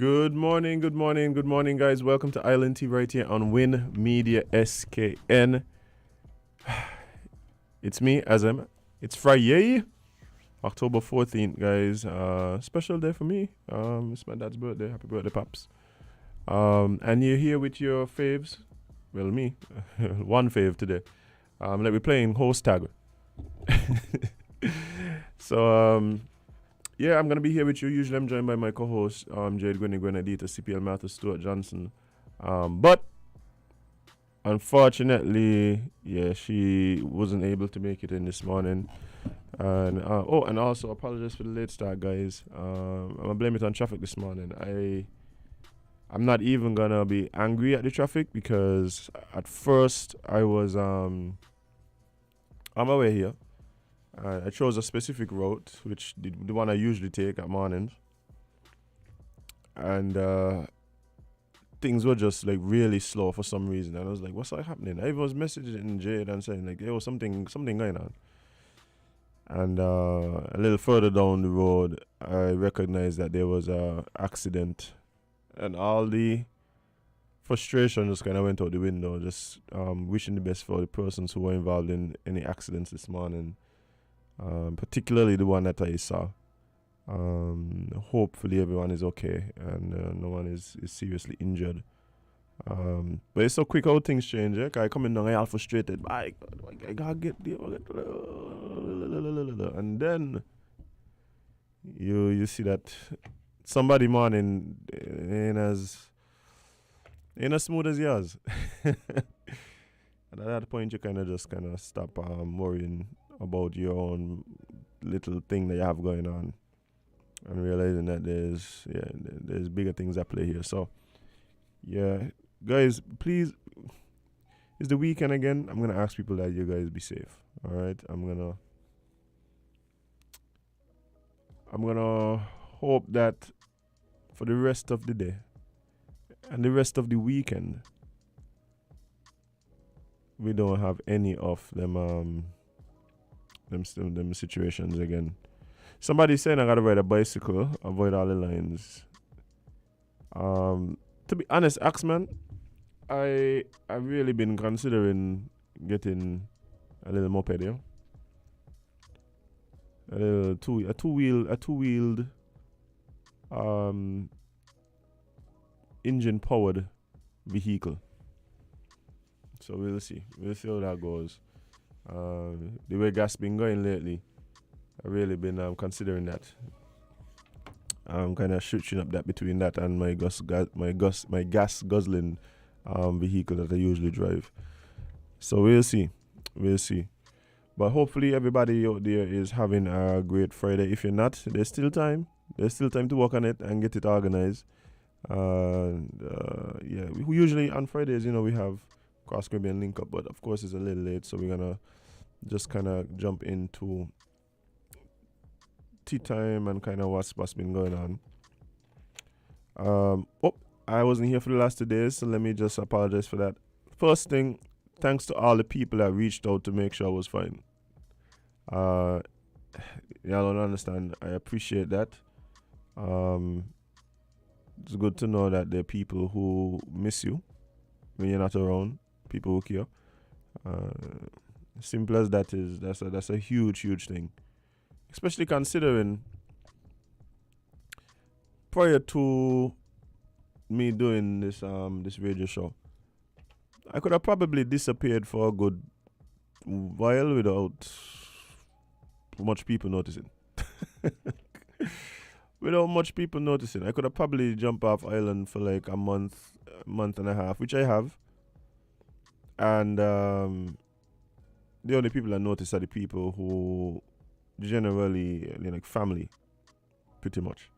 Good morning, good morning, good morning, guys. Welcome to Island Tea right here on Win Media SKN. It's me, Azam. It's Friday, October 14th, guys. Special day for me. It's my dad's birthday. Happy birthday, Pops. And you're here with your faves. Well, me. One fave today. We're playing host tag. So, yeah, I'm going to be here with you. Usually I'm joined by my co-host, Jade Gwenadita, CPL Matthew Stuart Johnson. But unfortunately, yeah, she wasn't able to make it in this morning. And and also apologize for the late start, guys. I'm going to blame it on traffic this morning. I'm not even going to be angry at the traffic because at first I was on my way here. I chose a specific route, which the one I usually take at mornings. And things were just like really slow for some reason. And I was like, what's happening? I was messaging Jade and saying like, there was something going on. And a little further down the road, I recognized that there was a accident. And all the frustration just kind of went out the window, just wishing the best for the persons who were involved in any accidents this morning. Particularly the one that I saw. Hopefully everyone is okay and no one is seriously injured. But it's so quick how things change. I come in and I all frustrated. I gotta get there. And then you see that somebody morning ain't as smooth as yours. And at that point you kind of stop worrying about your own little thing that you have going on and realizing that there's bigger things at play here. So yeah, guys, please, it's the weekend again. I'm gonna ask people that you guys be safe. All right, I'm gonna hope that for the rest of the day and the rest of the weekend we don't have any of them situations again. Somebody saying I gotta ride a bicycle, avoid all the lines. To be honest, Axman, I've really been considering getting a little moped here. A two-wheeled engine powered vehicle. So we'll see how that goes. The way gas been going lately, I've really been considering that. I'm kind of switching up that between that and my gas guzzling vehicle that I usually drive. So we'll see. But hopefully everybody out there is having a great Friday. If you're not, there's still time. There's still time to work on it and get it organized. Yeah, we usually on Fridays, we have Cross Caribbean link up, but of course it's a little late, so we're gonna just kind of jump into tea time and kind of what's been going on. I wasn't here for the last 2 days, so let me just apologize for that. First thing, thanks to all the people that reached out to make sure I was fine. Y'all don't understand. I appreciate that. It's good to know that there are people who miss you when you're not around. People who care. Simple as that is. That's a huge thing. Especially considering prior to me doing this radio show, I could have probably disappeared for a good while without much people noticing. Without much people noticing, I could have probably jumped off island for like a month and a half, which I have. And the only people that notice are the people who generally like family, pretty much.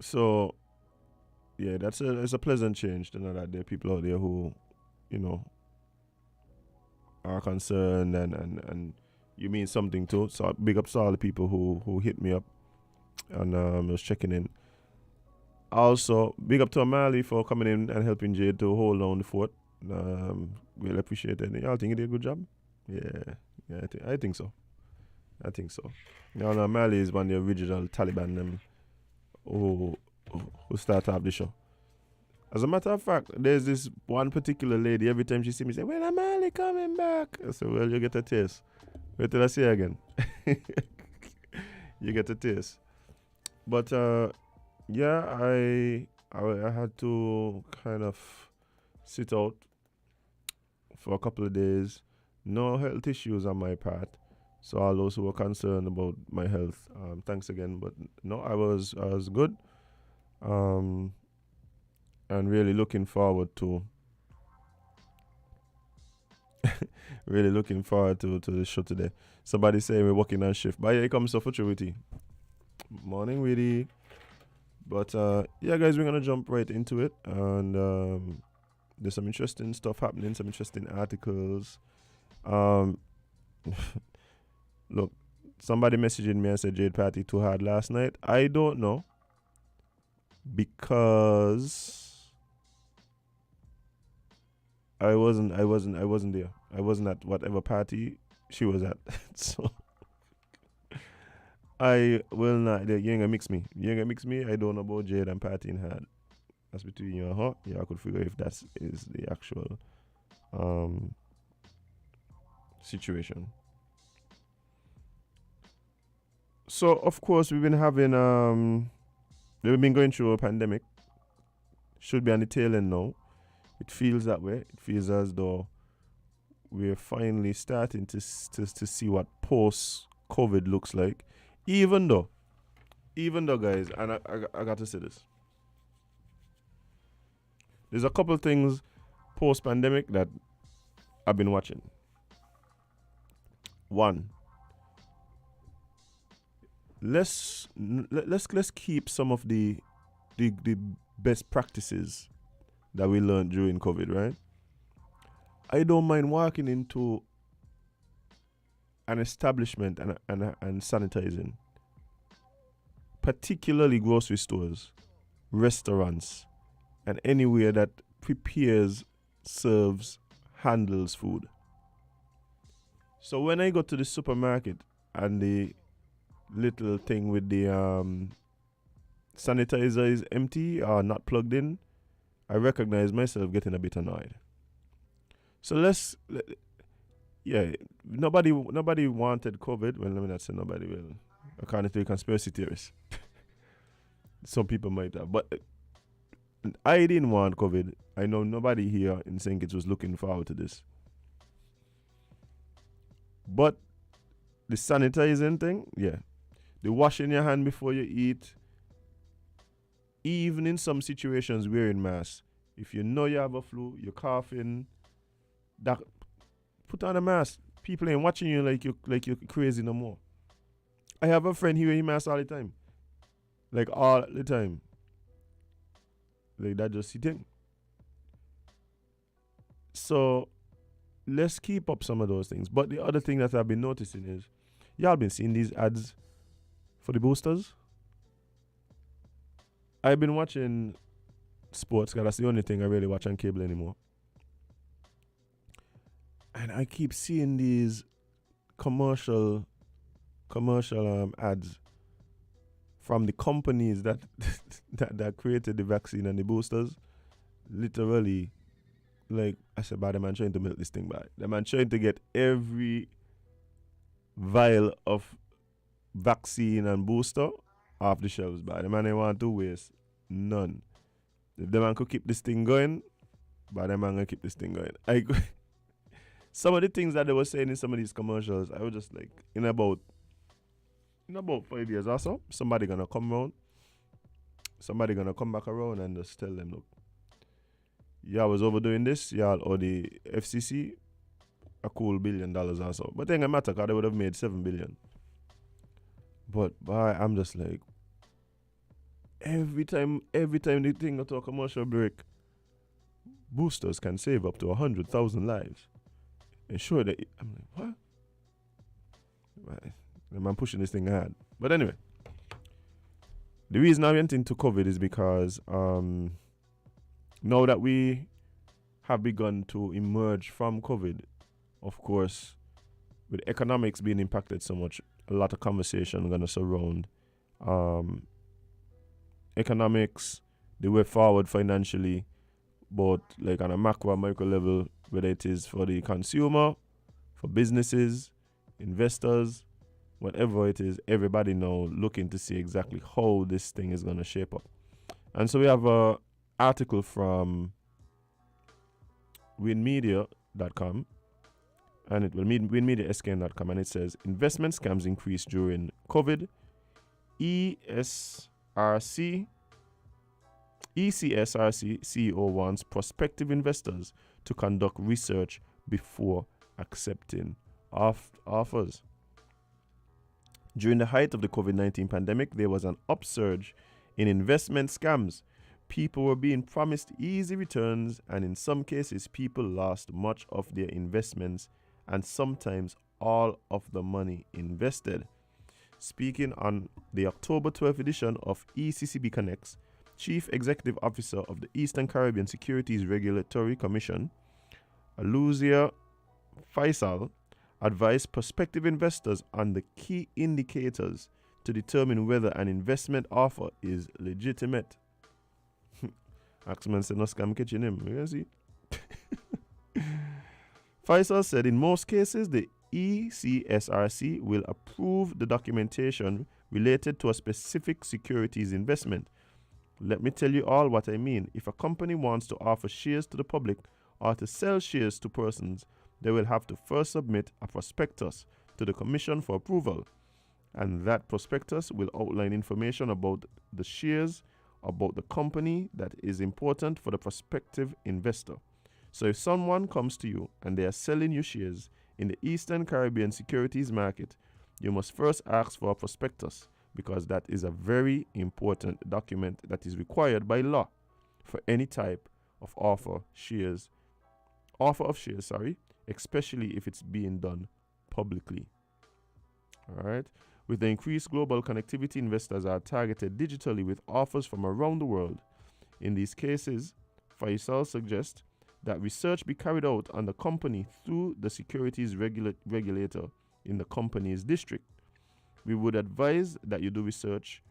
So yeah, it's a pleasant change to know that there are people out there who, are concerned and you mean something to. So big ups to all the people who hit me up and was checking in. Also, big up to Amali for coming in and helping Jade to hold down the fort. Really appreciate it. Y'all think you did a good job? Yeah, I think so. Amali is one of the original Taliban who who start off the show. As a matter of fact, there's this one particular lady, every time she see me, say, when am Ali coming back? I say, well, you get a taste. Wait till I see you again. You get a taste. But, yeah, I had to kind of sit out for a couple of days. No health issues on my part. So all those who were concerned about my health, thanks again. But no, I was good. And really looking forward to to the show today. Somebody say we're working on shift. But here comes Suffer Witty. Morning, Witty. But yeah, guys, we're gonna jump right into it, and there's some interesting stuff happening, some interesting articles. Look, somebody messaging me and said Jade party too hard last night. I don't know, because I wasn't there. I wasn't at whatever party she was at. So I will not. You ain't gonna mix me. I don't know about Jade and partying hard. That's between you and her. Yeah, I could figure if that is the actual situation. So of course we've been having we've been going through a pandemic. Should be on the tail end now. It feels that way. It feels as though we're finally starting to see what post-COVID looks like. Even though, guys, and I got to say this. There's a couple things post-pandemic that I've been watching. One, let's keep some of the best practices that we learned during COVID, right? I don't mind walking into an establishment and sanitizing, particularly grocery stores, restaurants, and anywhere that prepares, serves, handles food. So when I go to the supermarket and the little thing with the sanitizer is empty or not plugged in, I recognize myself getting a bit annoyed. So nobody wanted COVID. Well, let me not say nobody will. According to the conspiracy theorists, some people might have, but I didn't want COVID. I know nobody here in St. Kitts was looking forward to this. But the sanitizing thing, yeah, the washing your hand before you eat, even in some situations wearing masks. If you know you have a flu, you're coughing, that put on a mask. People ain't watching you like you're crazy no more. I have a friend, he wear mask all the time. Like all the time. Like that just the thing. So let's keep up some of those things. But the other thing that I've been noticing is, y'all been seeing these ads for the boosters? I've been watching sports, because that's the only thing I really watch on cable anymore. And I keep seeing these commercial ads from the companies that that created the vaccine and the boosters. Literally, like I said, by the man trying to milk this thing back. The man trying to get every vial of vaccine and booster off the shelves, but the man ain't want to waste none. If the man could keep this thing going, but the man gonna keep this thing going. Some of the things that they were saying in some of these commercials, I was just like, in about 5 years or so, somebody gonna come back around and just tell them, look, y'all was overdoing this, y'all or the FCC a cool $1 billion or so. But it ain't gonna matter, because they would have made $7 billion. But I'm just like, every time the thing to a commercial break, boosters can save up to 100,000 lives. And sure that I'm like, what? I'm pushing this thing hard. But anyway, the reason I went into COVID is because now that we have begun to emerge from COVID, of course, with economics being impacted so much, a lot of conversation going to surround economics, the way forward financially, but like on a macro and micro level, whether it is for the consumer, for businesses, investors, whatever it is, everybody now looking to see exactly how this thing is going to shape up. And so we have a article from winmedia.com, and it will winmediascan.com, and it says investment scams increased during COVID. ECSRC CEO wants prospective investors to conduct research before accepting offers. During the height of the COVID-19 pandemic, there was an upsurge in investment scams. People were being promised easy returns, and in some cases, people lost much of their investments and sometimes all of the money invested. Speaking on the October 12th edition of ECCB Connects, Chief Executive Officer of the Eastern Caribbean Securities Regulatory Commission, Aluzia Faisal, advised prospective investors on the key indicators to determine whether an investment offer is legitimate. Axman said no scam catching him. You see? Faisal said in most cases, the ECSRC will approve the documentation related to a specific securities investment. Let me tell you all what I mean. If a company wants to offer shares to the public or to sell shares to persons, they will have to first submit a prospectus to the Commission for approval. And that prospectus will outline information about the shares, about the company that is important for the prospective investor. So if someone comes to you and they are selling you shares in the Eastern Caribbean securities market, you must first ask for a prospectus, because that is a very important document that is required by law for any type of offer of shares, especially if it's being done publicly. All right. With the increased global connectivity, investors are targeted digitally with offers from around the world. In these cases, Faisal suggests that research be carried out on the company through the securities regulator in the company's district. We would advise that you do research.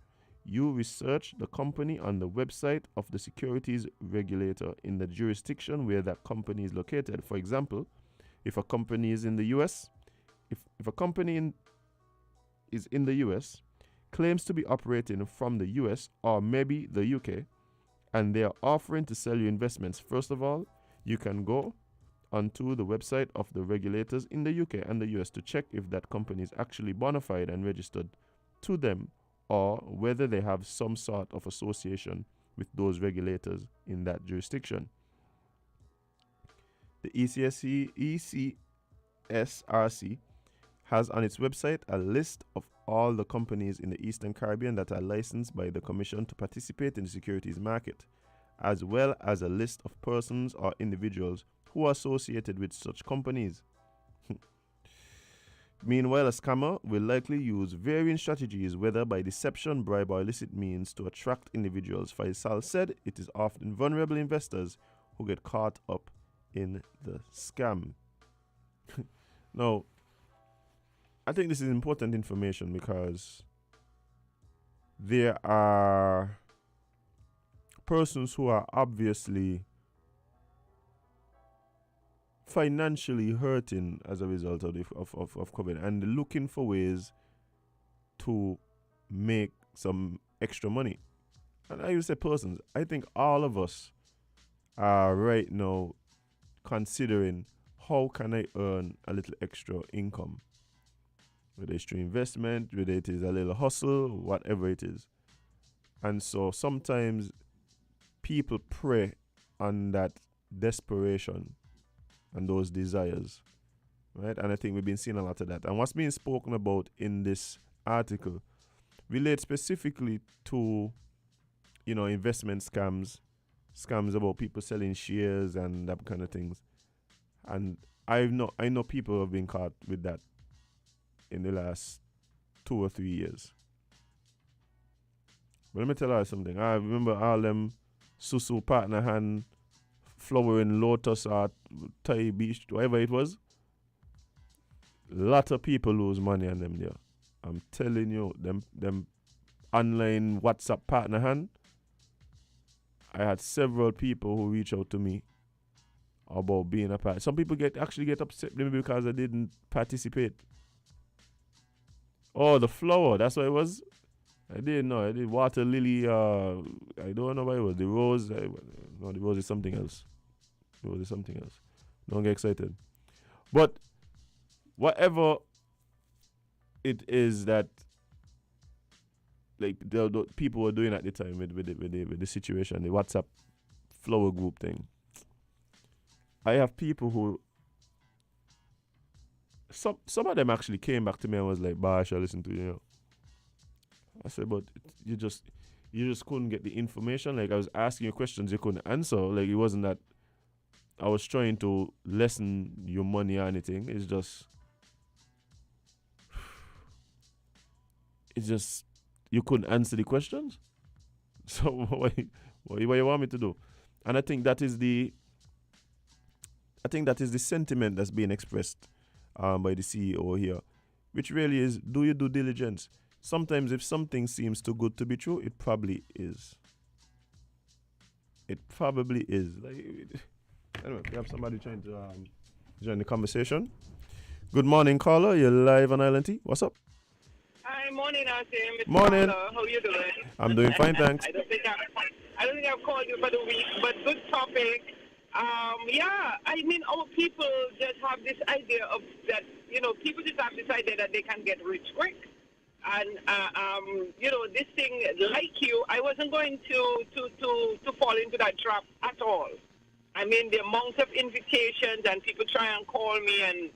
You research the company on the website of the securities regulator in the jurisdiction where that company is located. For example, if a company is in the US, if a company is in the US, claims to be operating from the US or maybe the UK, and they are offering to sell you investments, first of all, you can go onto the website of the regulators in the UK and the US to check if that company is actually bona fide and registered to them, or whether they have some sort of association with those regulators in that jurisdiction. The ECSRC has on its website a list of all the companies in the Eastern Caribbean that are licensed by the Commission to participate in the securities market, as well as a list of persons or individuals who are associated with such companies. Meanwhile, a scammer will likely use varying strategies, whether by deception, bribe, or illicit means, to attract individuals. Faisal said it is often vulnerable investors who get caught up in the scam. Now, I think this is important information because there are persons who are obviously financially hurting as a result of COVID and looking for ways to make some extra money. And I used to say persons, I think all of us are right now considering how can I earn a little extra income, whether it's through investment, whether it is a little hustle, whatever it is. And so sometimes people prey on that desperation and those desires, right? And I think we've been seeing a lot of that. And what's being spoken about in this article relates specifically to, investment scams about people selling shares and that kind of things. And I know people who have been caught with that in the last 2 or 3 years. But let me tell you something. I remember all them Susu partner hand flowering lotus or Thai beach, whatever it was. Lot of people lose money on them there. I'm telling you, them online WhatsApp partner hand, I had several people who reach out to me about being a part. Some people actually get upset with me because I didn't participate. Oh, the flower. That's what it was. I didn't know. I did water lily. I don't know what it was. The rose. No, the rose is something else. The rose is something else. Don't get excited. But whatever it is that like the people were doing at the time with the situation, the WhatsApp flower group thing. I have people who some of them actually came back to me and was like, "Bah, I shall listen to you." I said, "But you just couldn't get the information. Like I was asking you questions, you couldn't answer. Like it wasn't that I was trying to lessen your money or anything. It's just you couldn't answer the questions. So what you want me to do?" And I think that is the sentiment that's being expressed by the CEO here, which really is: do your due diligence. Sometimes, if something seems too good to be true, it probably is. It probably is. Like, anyway, we have somebody trying to join the conversation. Good morning, caller. You're live on Island T. What's up? Hi, morning, Asim. Morning. How are you doing? I'm doing fine, thanks. I don't think I've called you for the week, but good topic. Yeah, I mean, our people just have this idea of that, people just have this idea that they can get rich quick. And, this thing, like you, I wasn't going to fall into that trap at all. I mean, the amount of invitations and people try and call me and,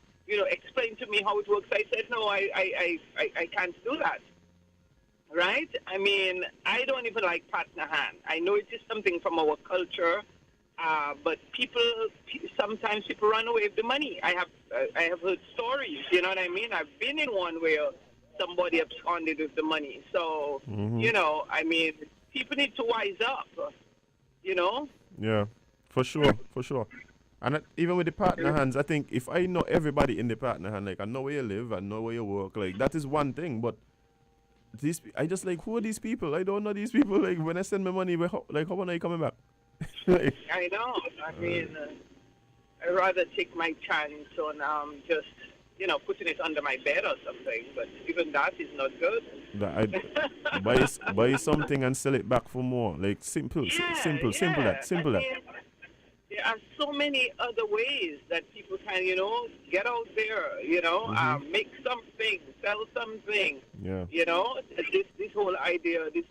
explain to me how it works. I said, no, I can't do that. Right? I mean, I don't even like partner hand. I know it is something from our culture, but sometimes people run away with the money. I have heard stories, you know what I mean? I've been in one where somebody absconded with the money. So, I mean, people need to wise up, Yeah, for sure. And even with the partner hands, I think if I know everybody in the partner hand, like I know where you live, I know where you work, like that is one thing. But I just like, who are these people? I don't know these people. Like when I send my money, how are you coming back? Like, I know. I mean, I'd rather take my chance on just, putting it under my bed or something. But even that is not good. Buy something and sell it back for more. Like simple that. There are so many other ways that people can, get out there, make something, sell something. Yeah. This whole idea, this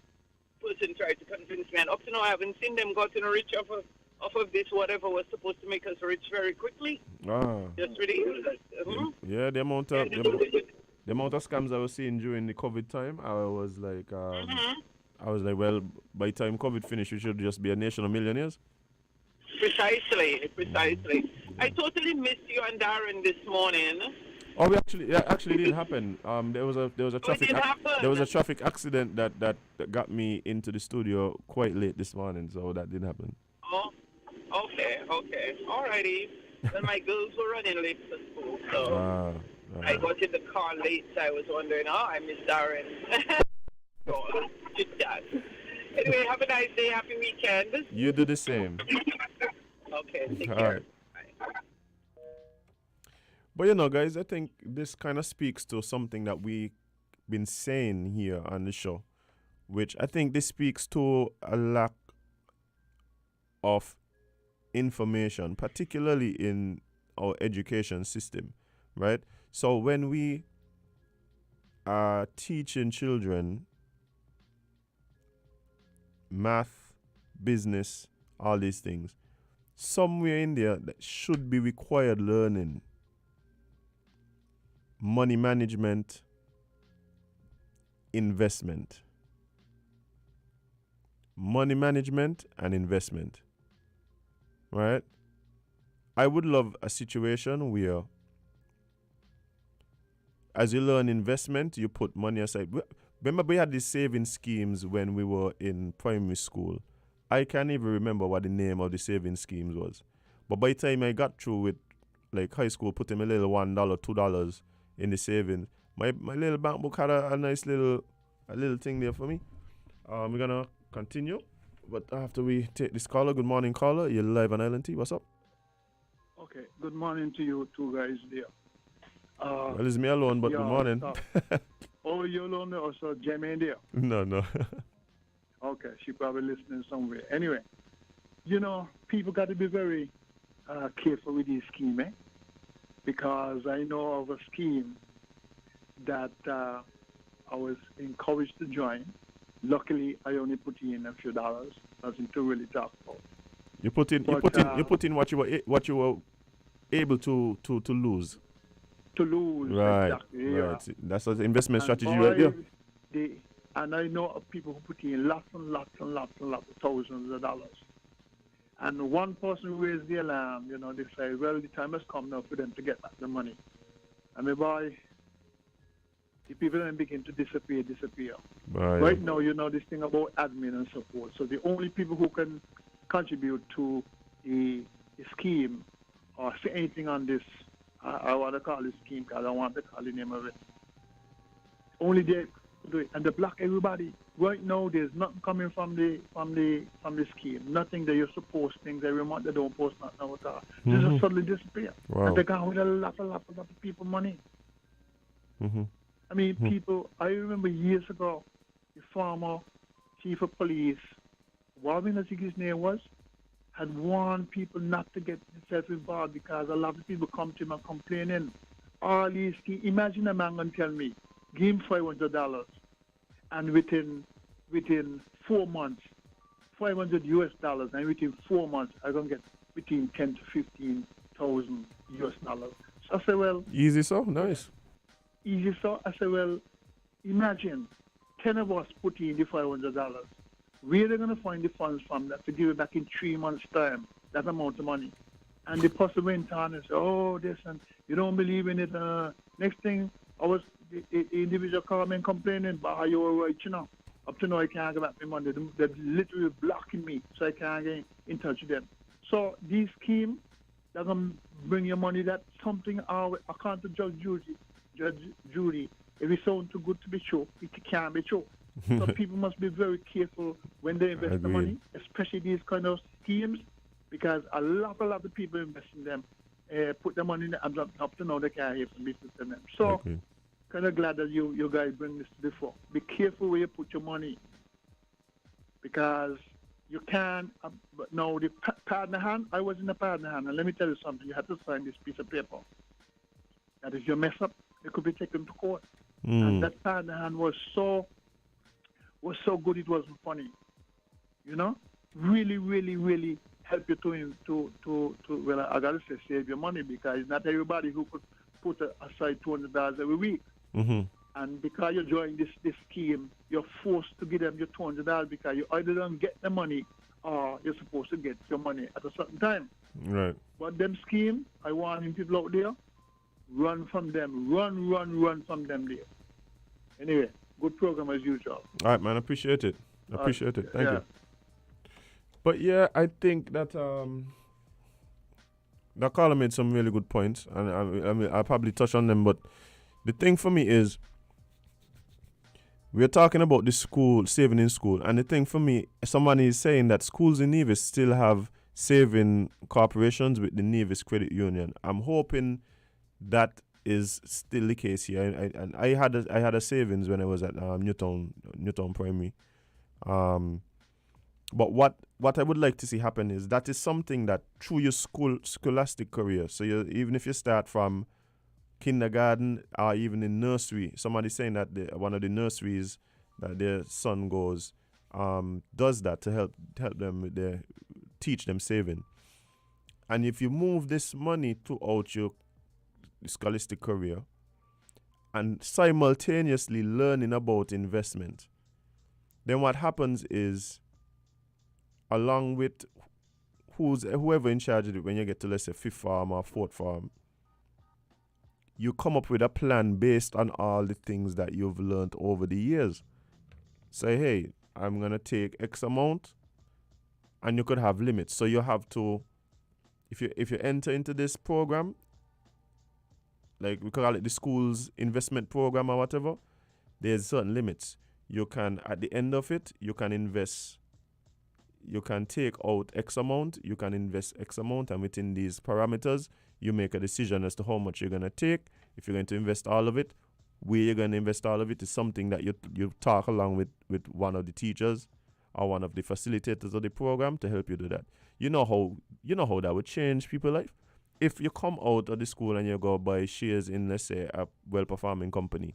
person tried to convince me, and up to now I haven't seen them gotten rich off of this, whatever was supposed to make us rich very quickly. Just ridiculous. Yeah, the amount of scams I was seeing during the COVID time, I was like, well, by the time COVID finished, we should just be a nation of millionaires. Precisely. I totally missed you and Darren this morning. Oh, actually didn't happen. There was a traffic accident that got me into the studio quite late this morning, so that didn't happen. Oh, okay, alrighty. Well, my girls were running late for school, so I got in the car late. So I was wondering, I missed Darren. So, just that. Anyway, have a nice day. Happy weekend. You do the same. Okay, take care. Right. But guys, I think this kind of speaks to something that we've been saying here on the show, which I think this speaks to a lack of information, particularly in our education system, right? So when we are teaching children math, business, all these things, somewhere in there that should be required learning money management, investment. Money management and investment. Right? I would love a situation where as you learn investment, you put money aside. Remember we had these saving schemes when we were in primary school. I can't even remember what the name of the saving schemes was. But by the time I got through with like high school, putting a little $1, $2 in the savings, my little bank book had a nice little thing there for me. We're gonna continue But after we take this caller, good morning, caller. You're live on Island T. What's up? Okay, good morning to you two guys there. Well, it's me alone, but good Yeah, morning. stop. Oh, you alone there, also Jamie there. No, no. Okay, she probably listening somewhere. Anyway, people got to be very careful with this scheme, because I know of a scheme that I was encouraged to join. Luckily, I only put in a few dollars, nothing to really talk about. You put in what you were able to lose. To lose, Right, exactly, yeah. right. That's an investment And strategy right there. they, and I know of people who put in lots and lots and lots and lots of thousands of dollars. And one person raised the alarm, they say, well, the time has come now for them to get back the money. And my boy, the people then begin to disappear. Right now, this thing about admin and support. So the only people who can contribute to the scheme or say anything on this, I want to call this scheme because I don't want to call the name of it. Only they do it, and they block everybody. Right now, there's nothing coming from the scheme. Nothing that you're supposed to things every month. They don't post nothing at all. They just suddenly disappear, and they gone with a lot of people money. Mm-hmm. I mean, people. I remember years ago, the former chief of police, Warren, I think his name was, had warned people not to get themselves involved because a lot of people come to him and complaining. All these schemes. Imagine a man going to tell me, give him $500, and within 4 months, $500 and within 4 months, I'm gonna get between 10 to 15,000 US dollars. So I said, well, easy, so nice. Easy, so I said, well, imagine 10 of us put in the $500. Where are they gonna find the funds from that to give it back in 3 months' time? That amount of money. And the person went on and said, oh, this and you don't believe in it. Next thing, the individual called me and complaining, but you were right, Up to now, I can't get back my money. They're literally blocking me, so I can't get in touch with them. So these schemes, they're going to bring your money. That's something I can't Judge Judy. If it sounds too good to be true, it can't be true. So people must be very careful when they invest the money, especially these kind of schemes, because a lot of people invest in them, put the money in and up to now they can't hear from business in them. So kind of glad that you guys bring this to the fore. Be careful where you put your money, because you can. But now the partner hand, I was in the partner hand, and let me tell you something. You have to sign this piece of paper that if you mess up, you could be taken to court. And that partner hand was so good it wasn't funny. Really, really, really help you to well, I gotta say save your money, because not everybody who could put aside $200 every week. Mm-hmm. And because you're joining this scheme, you're forced to give them your $200 because you either don't get the money or you're supposed to get your money at a certain time. Right. But them scheme, I want people out there, run from them. Run from them there. Anyway, good program as usual. All right, man. Appreciate it. Thank you. But yeah, I think that that caller made some really good points, and I mean, I'll probably touch on them. But the thing for me is, we're talking about the school, saving in school, and the thing for me, somebody is saying that schools in Nevis still have saving corporations with the Nevis Credit Union. I'm hoping that is still the case here. I had a savings when I was at Newtown Primary. But what I would like to see happen is that is something that through your scholastic career, so even if you start from kindergarten or even in nursery, somebody's saying that one of the nurseries that their son goes does that to help them with teach them saving. And if you move this money throughout your scholastic career and simultaneously learning about investment, then what happens is, along with whoever in charge of it, when you get to, let's say, fifth form or fourth form, you come up with a plan based on all the things that you've learned over the years. Say, hey, I'm going to take X amount, and you could have limits. So you have to, if you enter into this program, like we call it the school's investment program or whatever, there's certain limits. You can, at the end of it, you can invest you can take out X amount, you can invest X amount, and within these parameters, you make a decision as to how much you're going to take. If you're going to invest all of it, where you're going to invest all of it is something that you talk along with one of the teachers or one of the facilitators of the program to help you do that. You know how that would change people's life. If you come out of the school and you go buy shares in, let's say, a well-performing company,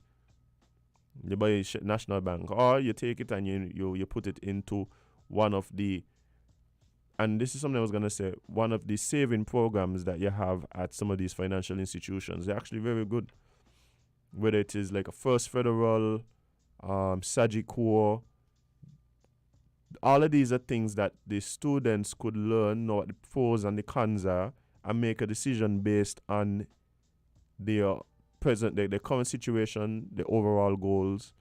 you buy National Bank, or you take it and you put it into one of the, and this is something I was going to say, one of the saving programs that you have at some of these financial institutions. They're actually very good. Whether it is like a First Federal, Sagicor, all of these are things that the students could learn, know what the pros and the cons are, and make a decision based on their the current situation, the overall goals,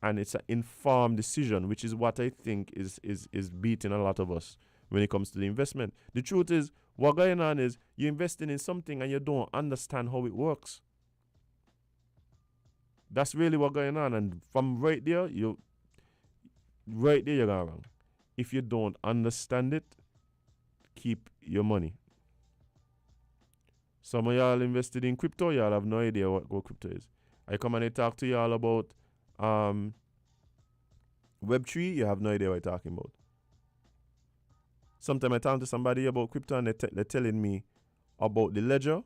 and it's an informed decision, which is what I think is beating a lot of us when it comes to the investment. The truth is, what going on is you're investing in something and you don't understand how it works. That's really what's going on, and from right there you're going wrong. If you don't understand it, keep your money. Some of y'all invested in crypto, y'all have no idea what crypto is. I come and I talk to y'all about Web3, you have no idea what I'm talking about. Sometimes I talk to somebody about crypto and they're telling me about the ledger,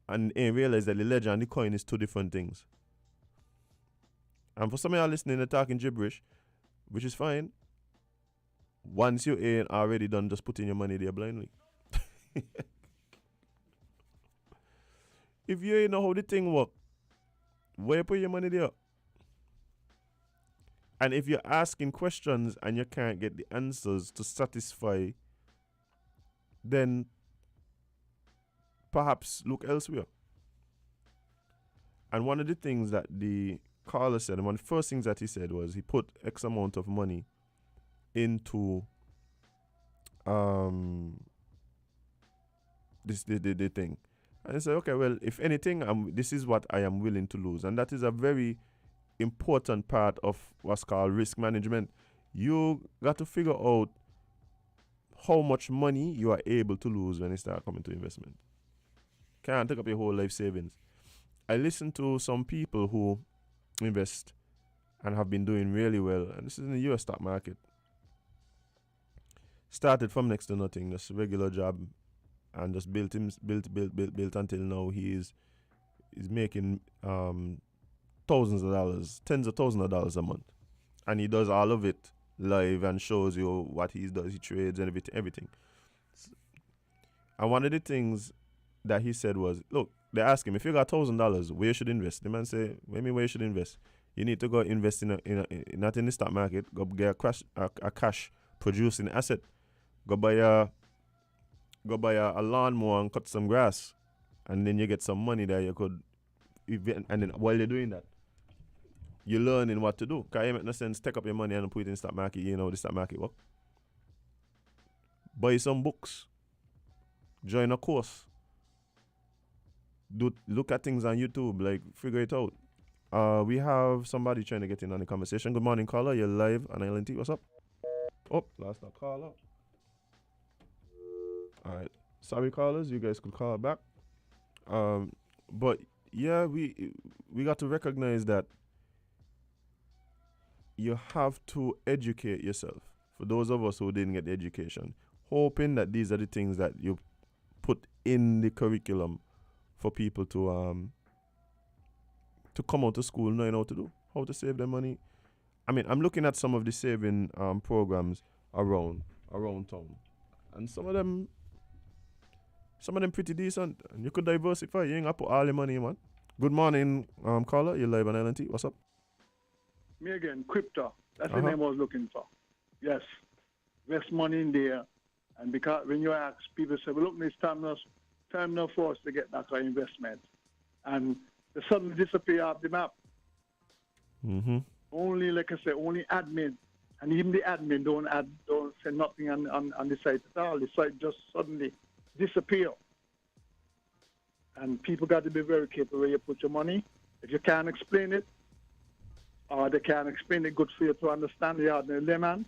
and I realize that the ledger and the coin is two different things. And for some of y'all listening, they're talking gibberish, which is fine. Once you ain't already done just putting your money there blindly. If you ain't know how the thing work, where you put your money there? And if you're asking questions and you can't get the answers to satisfy, then perhaps look elsewhere. And one of the things that the caller said, and one of the first things that he said was he put X amount of money into the thing. And I said, okay, well, if anything, this is what I am willing to lose. And that is a very important part of what's called risk management. You got to figure out how much money you are able to lose when you start coming to investment. Can't take up your whole life savings. I listen to some people who invest and have been doing really well, and this is in the US stock market. Started from next to nothing, just a regular job, and just built until now he's making thousands of dollars, tens of thousands of dollars a month. And he does all of it live and shows you what he does. He trades and everything. And one of the things that he said was, look, they ask him, if you got $1,000, where you should invest? The man say, what do you mean where you should invest? You need to go invest not in the stock market, go get a cash producing asset. Go buy a lawnmower and cut some grass, and then you get some money that you could, and then while you're doing that, you're learning what to do. Because it make no sense take up your money and put it in the stock market. You know the stock market work. Buy some books. Join a course. Look at things on YouTube. Like, figure it out. We have somebody trying to get in on the conversation. Good morning, caller. You're live on ILNT. What's up? Oh, last not caller. All right. Sorry, callers. You guys could call back. But yeah, we got to recognize that you have to educate yourself. For those of us who didn't get the education, hoping that these are the things that you put in the curriculum for people to come out of school knowing how to do, how to save their money. I mean, I'm looking at some of the saving programs around town, and some of them pretty decent. And you could diversify. You ain't got to put all your money in, man. Good morning, caller. You're live on LNT. What's up? Me again, crypto. That's the name I was looking for. Yes. Invest money in there. And because when you ask, people say, well, look, it's time now for us to get that kind of investment. And they suddenly disappear off the map. Mm-hmm. Only, like I said, only admin. And even the admin don't say nothing on the site at all. The site just suddenly disappear. And people got to be very careful where you put your money. If you can't explain it, or they can't explain it good for you to understand the ordinary layman,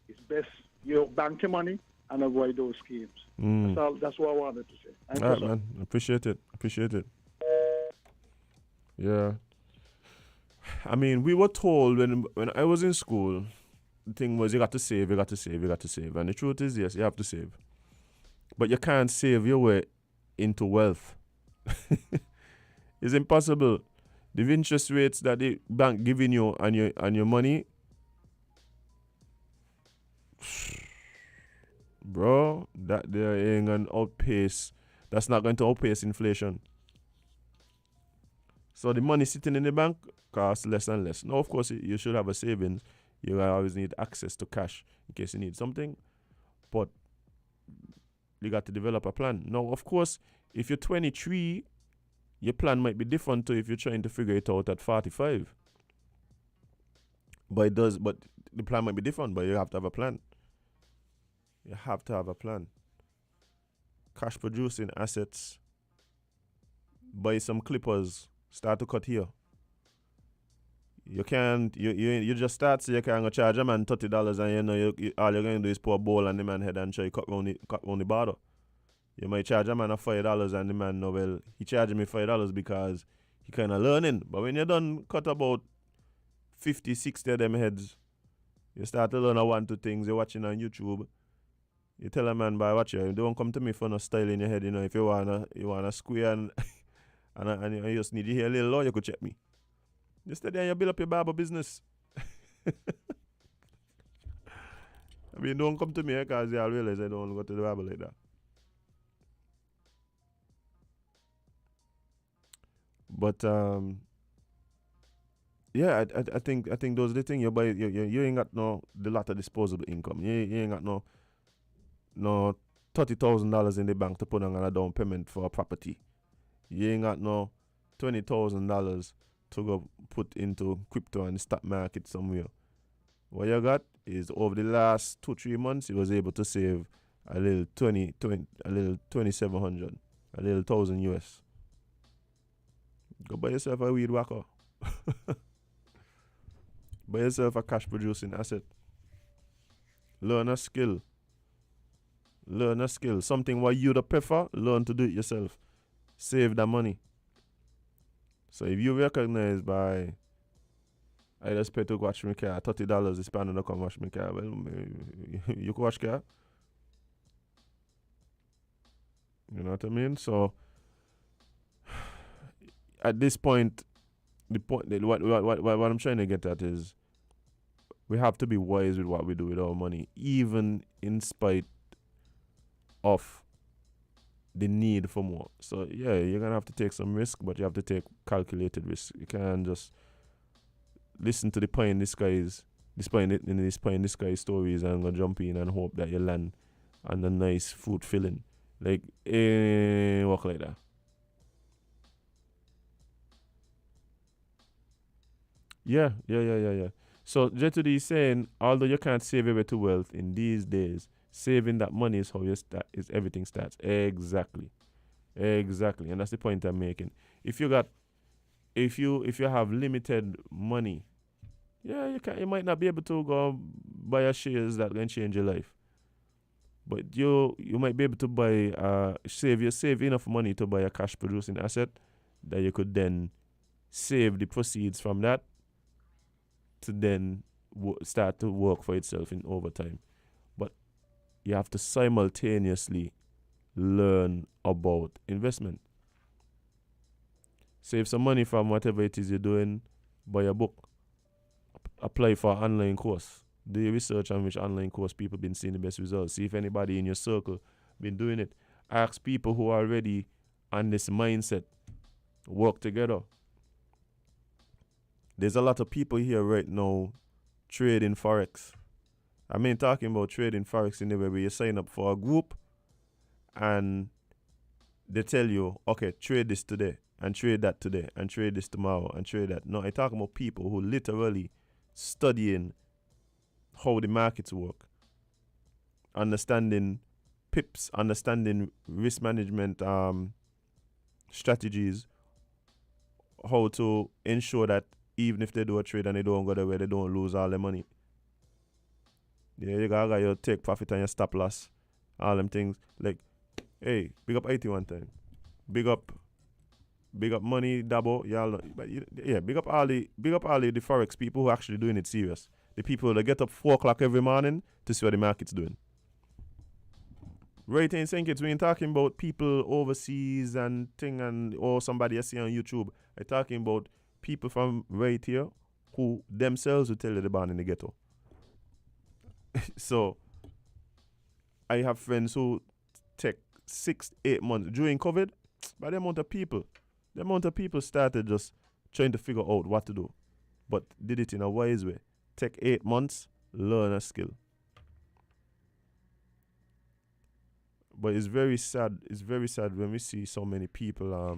it's best You bank your money and avoid those schemes. Mm. That's all. That's what I wanted to say. Thank All you, right, sir. man. Appreciate it. Appreciate it. Yeah. I mean, we were told when I was in school, the thing was you got to save, you got to save, you got to save. And the truth is, yes, you have to save. But you can't save your way into wealth. It's impossible. The interest rates that the bank giving you on your money, bro, that they ain't gonna outpace. That's not going to outpace inflation. So the money sitting in the bank costs less and less. Now, of course, you should have a savings. You always need access to cash in case you need something. But you got to develop a plan. Now, of course, if you're 23, your plan might be different to if you're trying to figure it out at 45. But the plan might be different, but you have to have a plan. You have to have a plan. Cash producing assets. Buy some clippers. Start to cut here. You can't. You just start, so you can't go charge a man $30, and you know all you're going to do is pour a bowl on the man head and try cut round the border. You might charge a man a $5, and the man know, well, he charging me $5 because he kind of learning. But when you're done cut about 50, 60 of them heads, you start to learn one, two things. You're watching on YouTube. You tell a man, by watch you don't come to me for no style in your head. You know, if you wanna square and and you just need to hear a little law, you could check me. Just stay there and you build up your barber business. I mean, don't come to me because you all realize I don't go to the barber like that. But yeah, I think those are the things you buy. You ain't got the lot of disposable income. You ain't got no $30,000 in the bank to put on a down payment for a property. You ain't got no $20,000 to go put into crypto and the stock market somewhere. What you got is over the last 2-3 months, you was able to save a little 2,700, a little 1,000 US. Go buy yourself a weed whacker. Buy yourself a cash producing asset. Learn a skill. Something what you prefer, learn to do it yourself. Save that money. So if you recognize by I just pay to wash my car, $30 is spending to come wash my car. Well, you can wash car. You know what I mean? So at this point, what I'm trying to get at is we have to be wise with what we do with our money, even in spite of the need for more. So yeah, you're gonna have to take some risk, but you have to take calculated risk. You can't just listen to the pie in the skies, this pie in the sky stories and go jump in and hope that you land on a nice food filling. Like walk like that. Yeah. So J2D is saying, although you can't save your way to wealth in these days, saving that money is how you start. Is everything starts. Exactly, and that's the point I'm making. If you have limited money, yeah, you might not be able to go buy a shares that can change your life, but you might be able to buy save enough money to buy a cash producing asset that you could then save the proceeds from that to then start to work for itself in over time. But you have to simultaneously learn about investment. Save some money from whatever it is you're doing, buy a book, apply for an online course. Do your research on which online course people been seeing the best results. See if anybody in your circle been doing it. Ask people who are already on this mindset. Work together. There's a lot of people here right now trading Forex. I mean, talking about trading Forex in the way where you sign up for a group and they tell you, okay, trade this today and trade that today and trade this tomorrow and trade that. No, I'm talking about people who literally studying how the markets work, understanding pips, understanding risk management strategies, how to ensure that even if they do a trade and they don't go the way, they don't lose all their money. Yeah, you gotta your take profit and your stop loss. All them things. Like, hey, big up IT one time. Big up money, Dabo, y'all but yeah, big up all the forex people who are actually doing it serious. The people that get up 4 o'clock every morning to see what the market's doing. Right in St. Kitts, we ain't talking about people overseas and thing and or somebody I see on YouTube. I'm talking about people from right here who themselves will tell you they're born in the ghetto. So I have friends who take 6-8 months during COVID, but the amount of people started just trying to figure out what to do, but did it in a wise way. Take 8 months, learn a skill. But it's very sad. It's very sad when we see so many people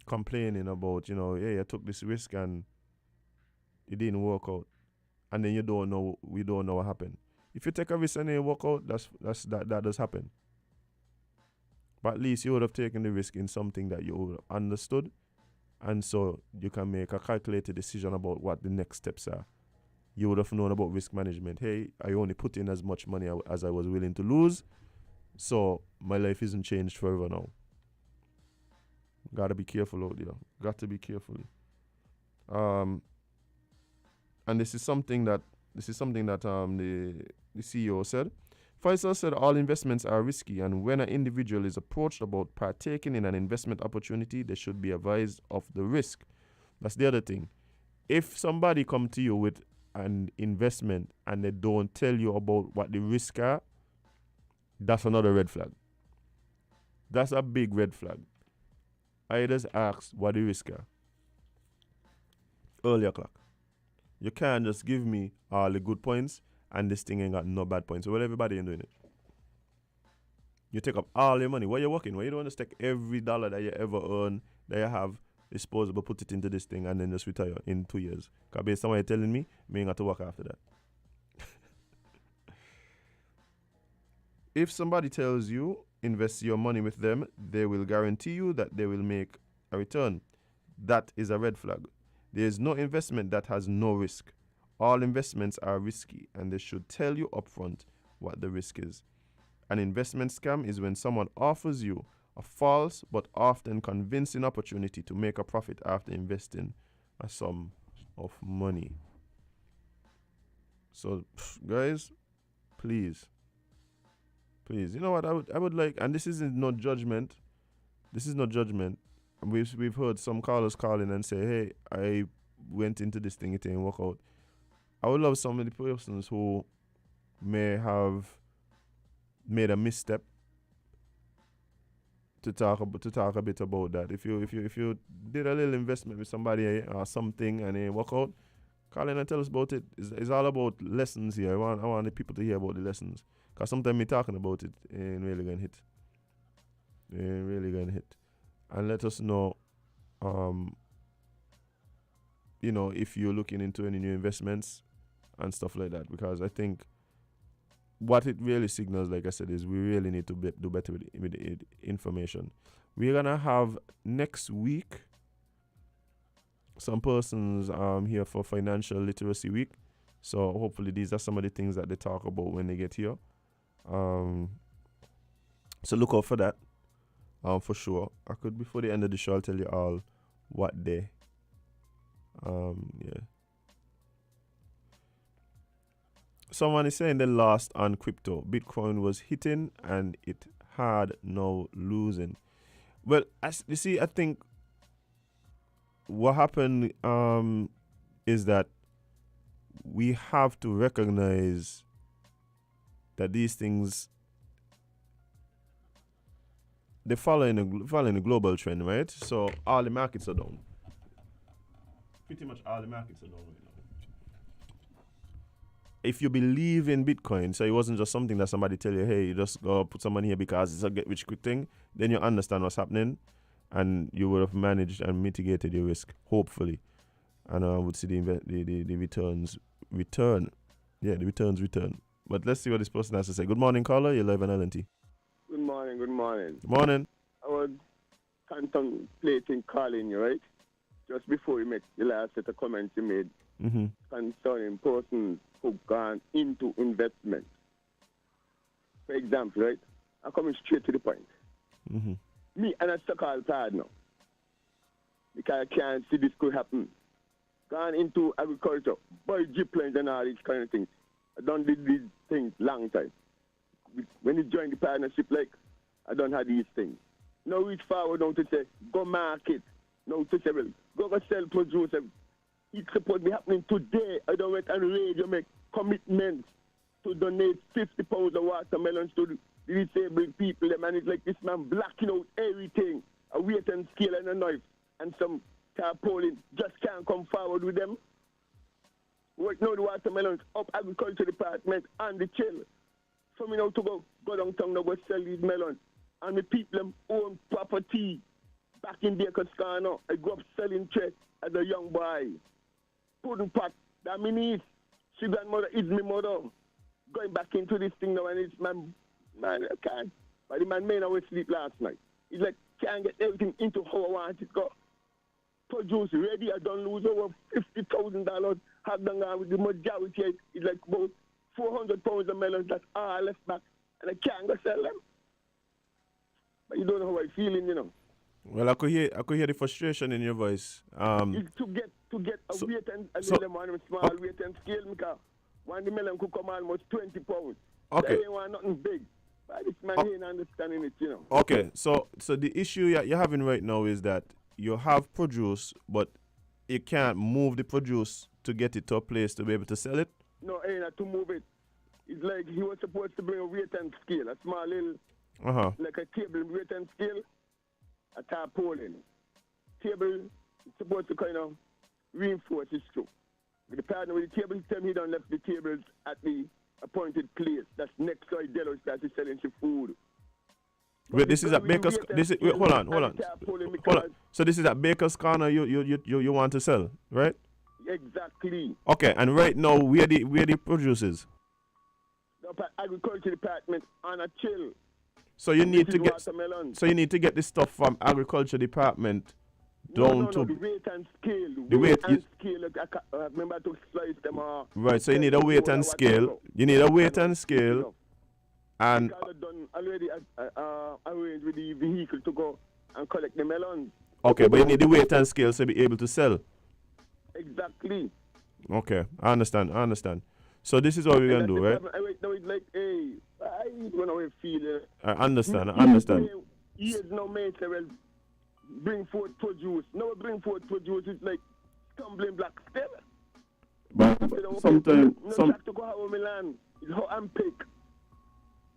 complaining about, hey, I took this risk and it didn't work out, and then we don't know what happened. If you take a risk and it work out, that does happen. But at least you would have taken the risk in something that you would have understood, and so you can make a calculated decision about what the next steps are. You would have known about risk management. Hey, I only put in as much money as I was willing to lose, so my life isn't changed forever now. Gotta be careful out there. Got to be careful. And this is something that the CEO said. Faisal said all investments are risky, and when an individual is approached about partaking in an investment opportunity, they should be advised of the risk. That's the other thing. If somebody come to you with an investment and they don't tell you about what the risks are, that's another red flag. That's a big red flag. I just ask what the risks are. Early o'clock. You can't just give me all the good points and this thing ain't got no bad points. So well, everybody ain't doing it. You take up all your money. Why you working? Why you don't want to take every dollar that you ever earn, that you have disposable, put it into this thing and then just retire in 2 years? Because based on what you're telling me, I ain't got to work after that. If somebody tells you invest your money with them, they will guarantee you that they will make a return. That is a red flag. There is no investment that has no risk. All investments are risky, and they should tell you upfront what the risk is. An investment scam is when someone offers you a false but often convincing opportunity to make a profit after investing a sum of money. So, guys, please, you know what I would like, and this is not judgment. This is not judgment. We've heard some callers call in and say, hey, I went into this thing, it didn't work out. I would love some of the persons who may have made a misstep to talk a bit about that. If you did a little investment with somebody or something and it work out, call in and tell us about it. It's all about lessons here. I want the people to hear about the lessons. Because sometimes me talking about it ain't really going to hit. And let us know, if you're looking into any new investments and stuff like that. Because I think what it really signals, like I said, is we really need to do better with the information. We're going to have next week some persons here for Financial Literacy Week. So hopefully these are some of the things that they talk about when they get here. So look out for that. For sure. I could, before the end of the show, I'll tell you all what day. Yeah. Someone is saying they lost on crypto. Bitcoin was hitting and it had no losing. Well, as you see, I think what happened is that we have to recognize that these things, they're following a global trend, right? So all the markets are down. Pretty much all the markets are down right now. If you believe in Bitcoin, so it wasn't just something that somebody tell you, hey, you just go put some money here because it's a get rich quick thing, then you understand what's happening and you would have managed and mitigated your risk, hopefully. And I would see the returns return. Yeah, the returns return. But let's see what this person has to say. Good morning, caller. You're live on LNT. Good morning. Good morning. I was contemplating calling you, right? Just before you make the last set of comments you made concerning persons who gone into investment. For example, right? I'm coming straight to the point. Me and a so-called tired now. Because I can't see this could happen. Gone into agriculture, buy G-planes and all these kind of things. I done did these things long time. When you join the partnership, like, I don't have these things. Now reach forward now to say, go market. Now to say, well, go sell produce. It's supposed to be happening today. I don't wait and radio make commitments to donate 50 pounds of watermelons to the disabled people. The man is like this man blacking out everything. A weight and scale and a knife and some tarpaulin just can't come forward with them. Right now the watermelons up agriculture department and the chill. For me now to go downtown now go sell these melons. And the people them own property. Back in Baker's Corner, I grew up selling chess as a young boy. Pudding pot, that means she grandmother is my mother. Going back into this thing now and it's man, I can't. But the man may not sleep last night. He's like, can't get everything into how I want it to go. Produce ready, I don't lose over $50,000. Have done with the majority. It's like about 400 pounds of melons that's all left back. And I can't go sell them. But you don't know how I'm feeling, you know. Well, I could hear the frustration in your voice. It's to get a weight and a little one small weight and scale, because one the melon could come almost 20 pounds. Okay. They ain't want nothing big. But this man ain't understanding it, you know. Okay, so the issue you're having right now is that you have produce, but you can't move the produce to get it to a place to be able to sell it? No, ain't not to move it. It's like he was supposed to bring a weight and scale, a small little, like a table weight and scale, a tarpaulin. Table is supposed to kind of reinforce his stroke. The partner with the table, tell me he don't left the tables at the appointed place. That's next to Idelos that is selling the food. Wait, this is at Baker's. Hold on. So this is at Baker's Corner. You want to sell, right? Exactly. Okay, and right now where the produce is? The agriculture department on a chill. So you need to get. Watermelon. So you need to get the stuff from agriculture department down to the weight and scale. The weight and scale. I remember to slice them. Right. So you need a weight and scale. You need a weight and scale. And done already arranged with the vehicle to go and collect the melons. Okay, but you need the weight and scale to be able to sell. Exactly. Okay, I understand. So this is what we're gonna do, right? Now it's like, hey, I don't know how I feel. I understand. He is no man say, well, bring forth produce. No, bring forth produce. It's like stumbling block still. But sometimes, to go out of Milan. It's how I'm pick.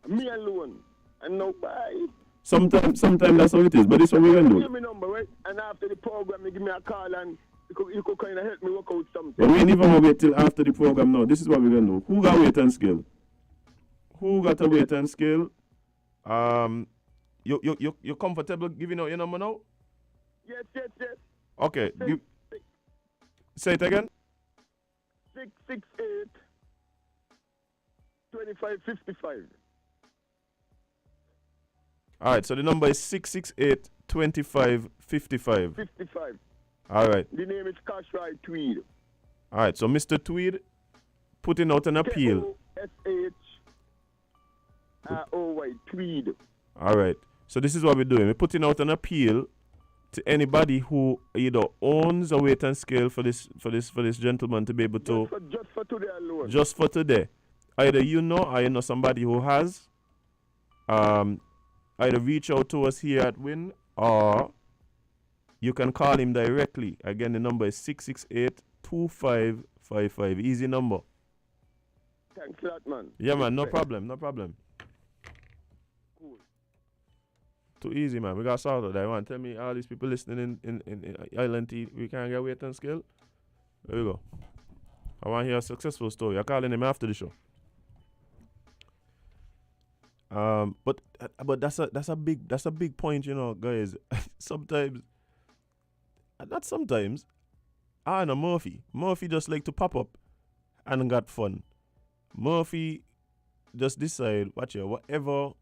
Me alone. And nobody. Sometimes that's how it is. But this is what we're gonna do. Give me number, right? And after the program, they give me a call and you could kind of help me work out something. But we ain't even wait till after the program now. This is what we're gonna do. Who got weight and scale? Who got a weight and scale? You comfortable giving out your number now? Yes. Okay. Say it again. 668 2555. All right. So the number is 668 2555. 55. All right. The name is Cashroy Tweed. All right. So Mr. Tweed putting out an appeal. K-O-S-H-R-O-Y, Tweed. All right. So this is what we're doing. We're putting out an appeal to anybody who either owns a weight and scale for this gentleman to be able to just for today alone. Just for today. Either you know or you know somebody who has. Either reach out to us here at Win or you can call him directly. Again, the number is 668-2555. Easy number. Thanks a lot, man. Yeah, man. No problem. Cool. Too easy, man. We got sorted out that. Man, tell me all these people listening in Island T, we can't get weight and scale. There we go. I want to hear a successful story. I'm calling him after the show. But that's a big point, you know, guys. Not sometimes. I know Murphy just like to pop up and got fun. Murphy just decide, whatever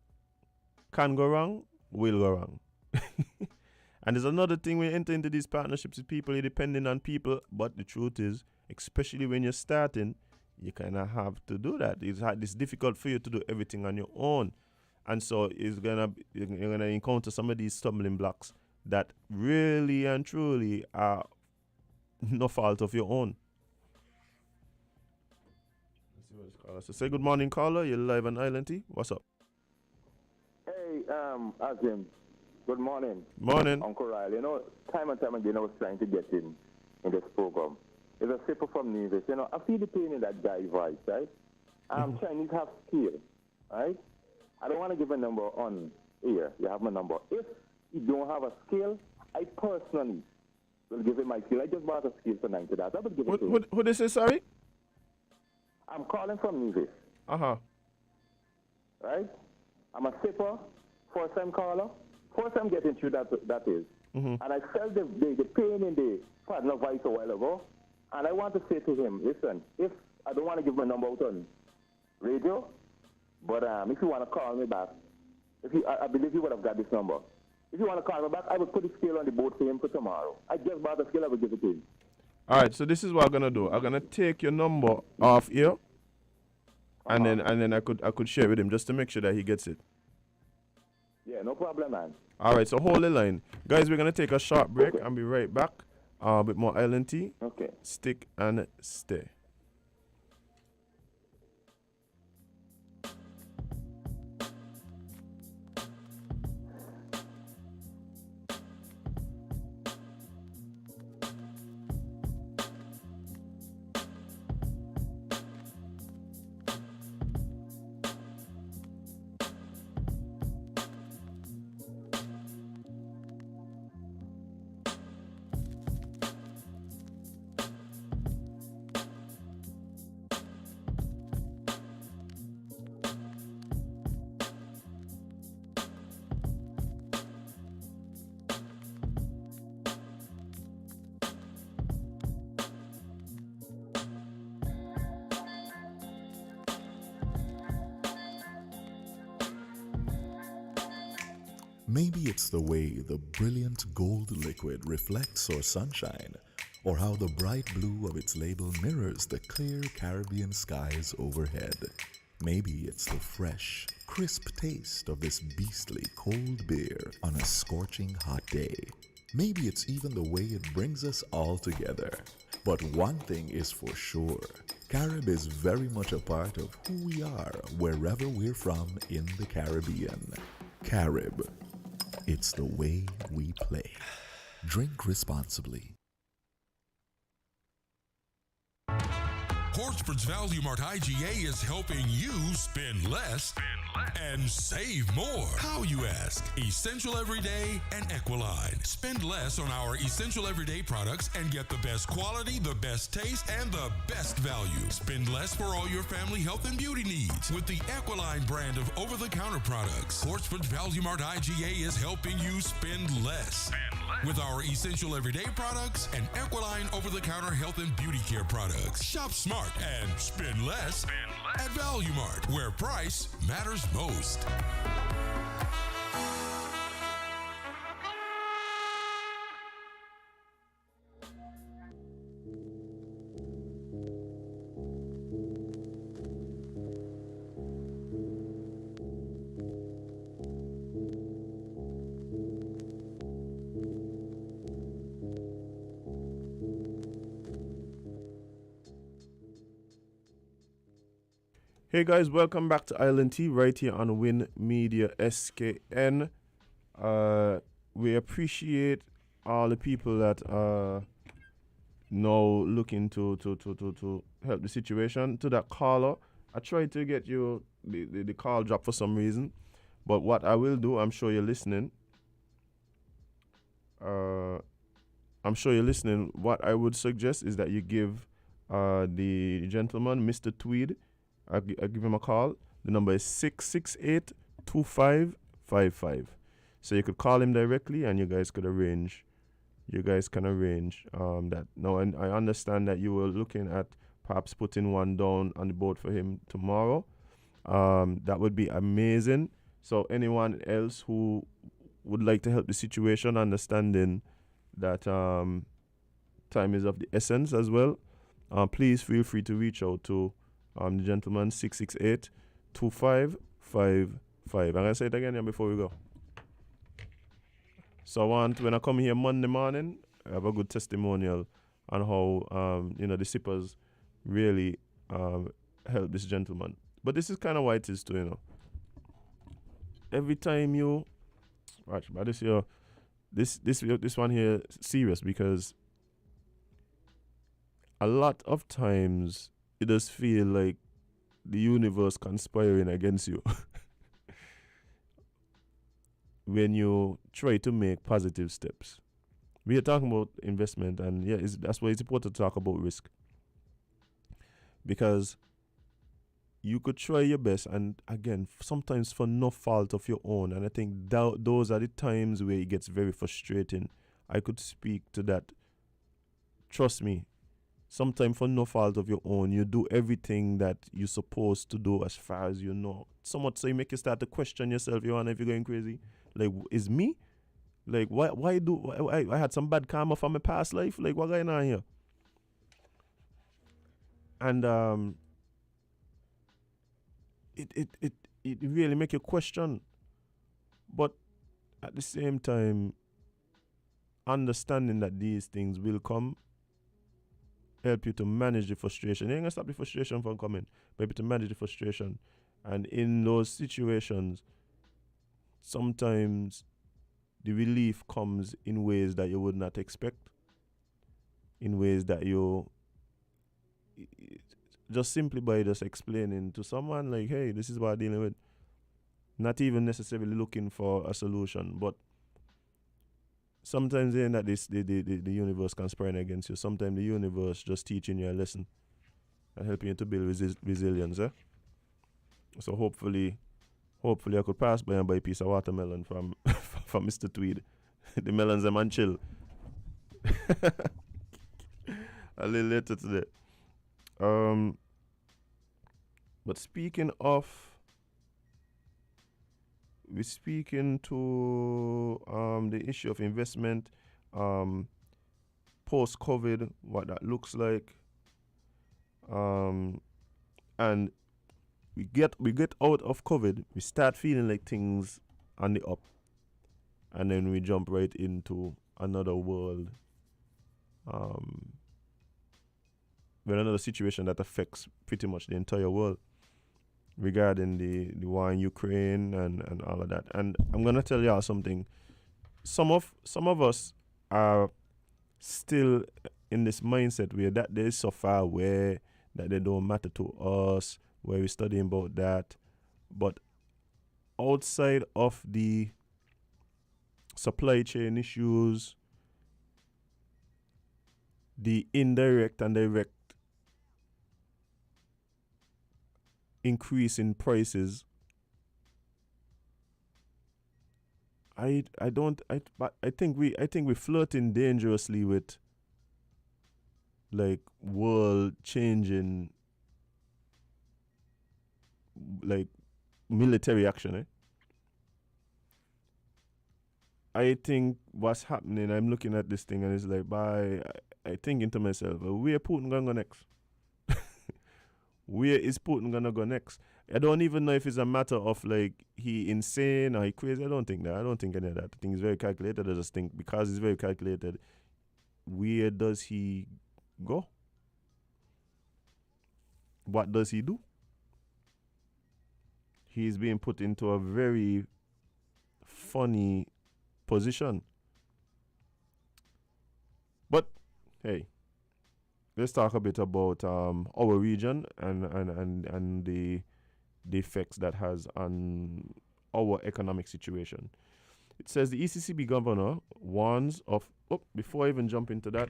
can go wrong, will go wrong. And there's another thing, we enter into these partnerships with people, you're depending on people, but the truth is, especially when you're starting, you kind of have to do that. It's difficult for you to do everything on your own. And so you're gonna encounter some of these stumbling blocks that really and truly are no fault of your own. Let's see what this caller. So say good morning, caller. You're live on Island T. What's up? Hey, Azim. Good morning. Morning. Uncle Riley. You know, time and time again I was trying to get in this program. It's a sipper from Nevis. You know, I feel the pain in that guy's voice, right? Chinese have skill, right? I don't want to give a number on here. You have my number. If you don't have a skill, I personally will give him my skill. I just bought a skill for $90. I will give it to him. Who this is, sorry? I'm calling from Nevis. Uh-huh. Right? I'm a sipper, first-time caller. First time getting through that is. And I felt the pain in the partner voice a while ago. And I want to say to him, listen, if I don't want to give my number out on radio, but if you want to call me back, I believe you would have got this number. If you want to call me back, I will put the scale on the board for him for tomorrow. I just bought the scale, I will give it to him. All right, so this is what I'm gonna do. I'm gonna take your number off here, and then I could share with him just to make sure that he gets it. Yeah, no problem, man. All right, so hold the line, guys. We're gonna take a short break and be right back with more Island Tea. Okay. Stick and stay. Maybe it's the way the brilliant gold liquid reflects our sunshine, or how the bright blue of its label mirrors the clear Caribbean skies overhead. Maybe it's the fresh, crisp taste of this beastly cold beer on a scorching hot day. Maybe it's even the way it brings us all together. But one thing is for sure, Carib is very much a part of who we are wherever we're from in the Caribbean. Carib. It's the way we play. Drink responsibly. Portsmouth's Value Mart IGA is helping you spend less and save more. How, you ask? Essential Everyday and Equiline. Spend less on our Essential Everyday products and get the best quality, the best taste, and the best value. Spend less for all your family health and beauty needs with the Equiline brand of over-the-counter products. Portsmouth's Value Mart IGA is helping you spend less. With our Essential Everyday products and Equiline over-the-counter health and beauty care products. Shop smart and spend less at Value Mart, where price matters most. Hey guys, welcome back to Island Tea right here on Win Media SKN. We appreciate all the people that are now looking to help the situation. To that caller, I tried to get you the call drop for some reason, but what I will do, I'm sure you're listening. What I would suggest is that you give the gentleman, Mr. Tweed, I give him a call. The number is 668-2555. So you could call him directly, and you guys can arrange that. Now, and I understand that you were looking at perhaps putting one down on the board for him tomorrow. That would be amazing. So anyone else who would like to help the situation, understanding that time is of the essence as well, please feel free to reach out to the gentleman 668-2555. I'm gonna say it again here before we go. So when I come here Monday morning, I have a good testimonial on how the sippers really help this gentleman. But this is kind of why it is too, Every time you watch, but this one here serious, because a lot of times it does feel like the universe conspiring against you when you try to make positive steps. We are talking about investment, and that's why it's important to talk about risk, because you could try your best, and again, sometimes for no fault of your own. And I think those are the times where it gets very frustrating. I could speak to that. Trust me, sometimes for no fault of your own, you do everything that you're supposed to do as far as you know. Somewhat so you make you start to question yourself, if you're going crazy. Like, is me? Like, why I had some bad karma from my past life? Like, what going on here? And it really make you question. But at the same time, understanding that these things will come help you to manage the frustration. You ain't gonna stop the frustration from coming, but able to manage the frustration. And in those situations, sometimes the relief comes in ways that you would not expect, in ways that you just simply by just explaining to someone, like, hey, this is what I'm dealing with. Not even necessarily looking for a solution, but sometimes in that the universe conspiring against you. Sometimes the universe just teaching you a lesson and helping you to build resilience. So hopefully I could pass by and buy a piece of watermelon from from Mr. Tweed. The melons are man chill. A little later today. But speaking of, we're speaking to the issue of investment, post-COVID, what that looks like, and we get out of COVID, we start feeling like things on the up, and then we jump right into another world, with another situation that affects pretty much the entire world, regarding the war in Ukraine and all of that. And I'm gonna tell y'all something. Some of us are still in this mindset where that they're so far away that they don't matter to us, where we're studying about that. But outside of the supply chain issues, the indirect and direct increase in prices, I think we're flirting dangerously with like world changing, like military action. I think what's happening, I'm looking at this thing and it's like, I thinking to myself, where Putin gonna go next? Where is Putin gonna go next? I don't even know if it's a matter of like he insane or he crazy. I don't think that. I don't think any of that. I think it's very calculated. I just think because it's very calculated, where does he go? What does he do? He's being put into a very funny position. But hey, let's talk a bit about our region and the effects that has on our economic situation. It says the ECCB governor warns of. Oh, before I even jump into that,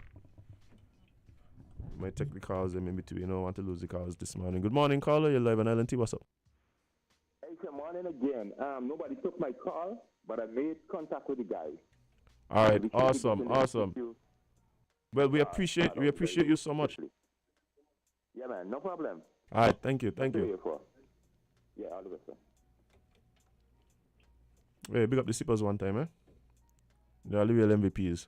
might take the calls in between. I don't want to lose the calls this morning. Good morning, caller. You're live on LNT. What's up? Hey, good morning again. Nobody took my call, but I made contact with the guy. All right, awesome. Well, we appreciate you so much. Yeah, man, no problem. All right, thank you. Yeah, all the best, sir. Hey, big up the Sippers one time, eh? They are the real MVPs.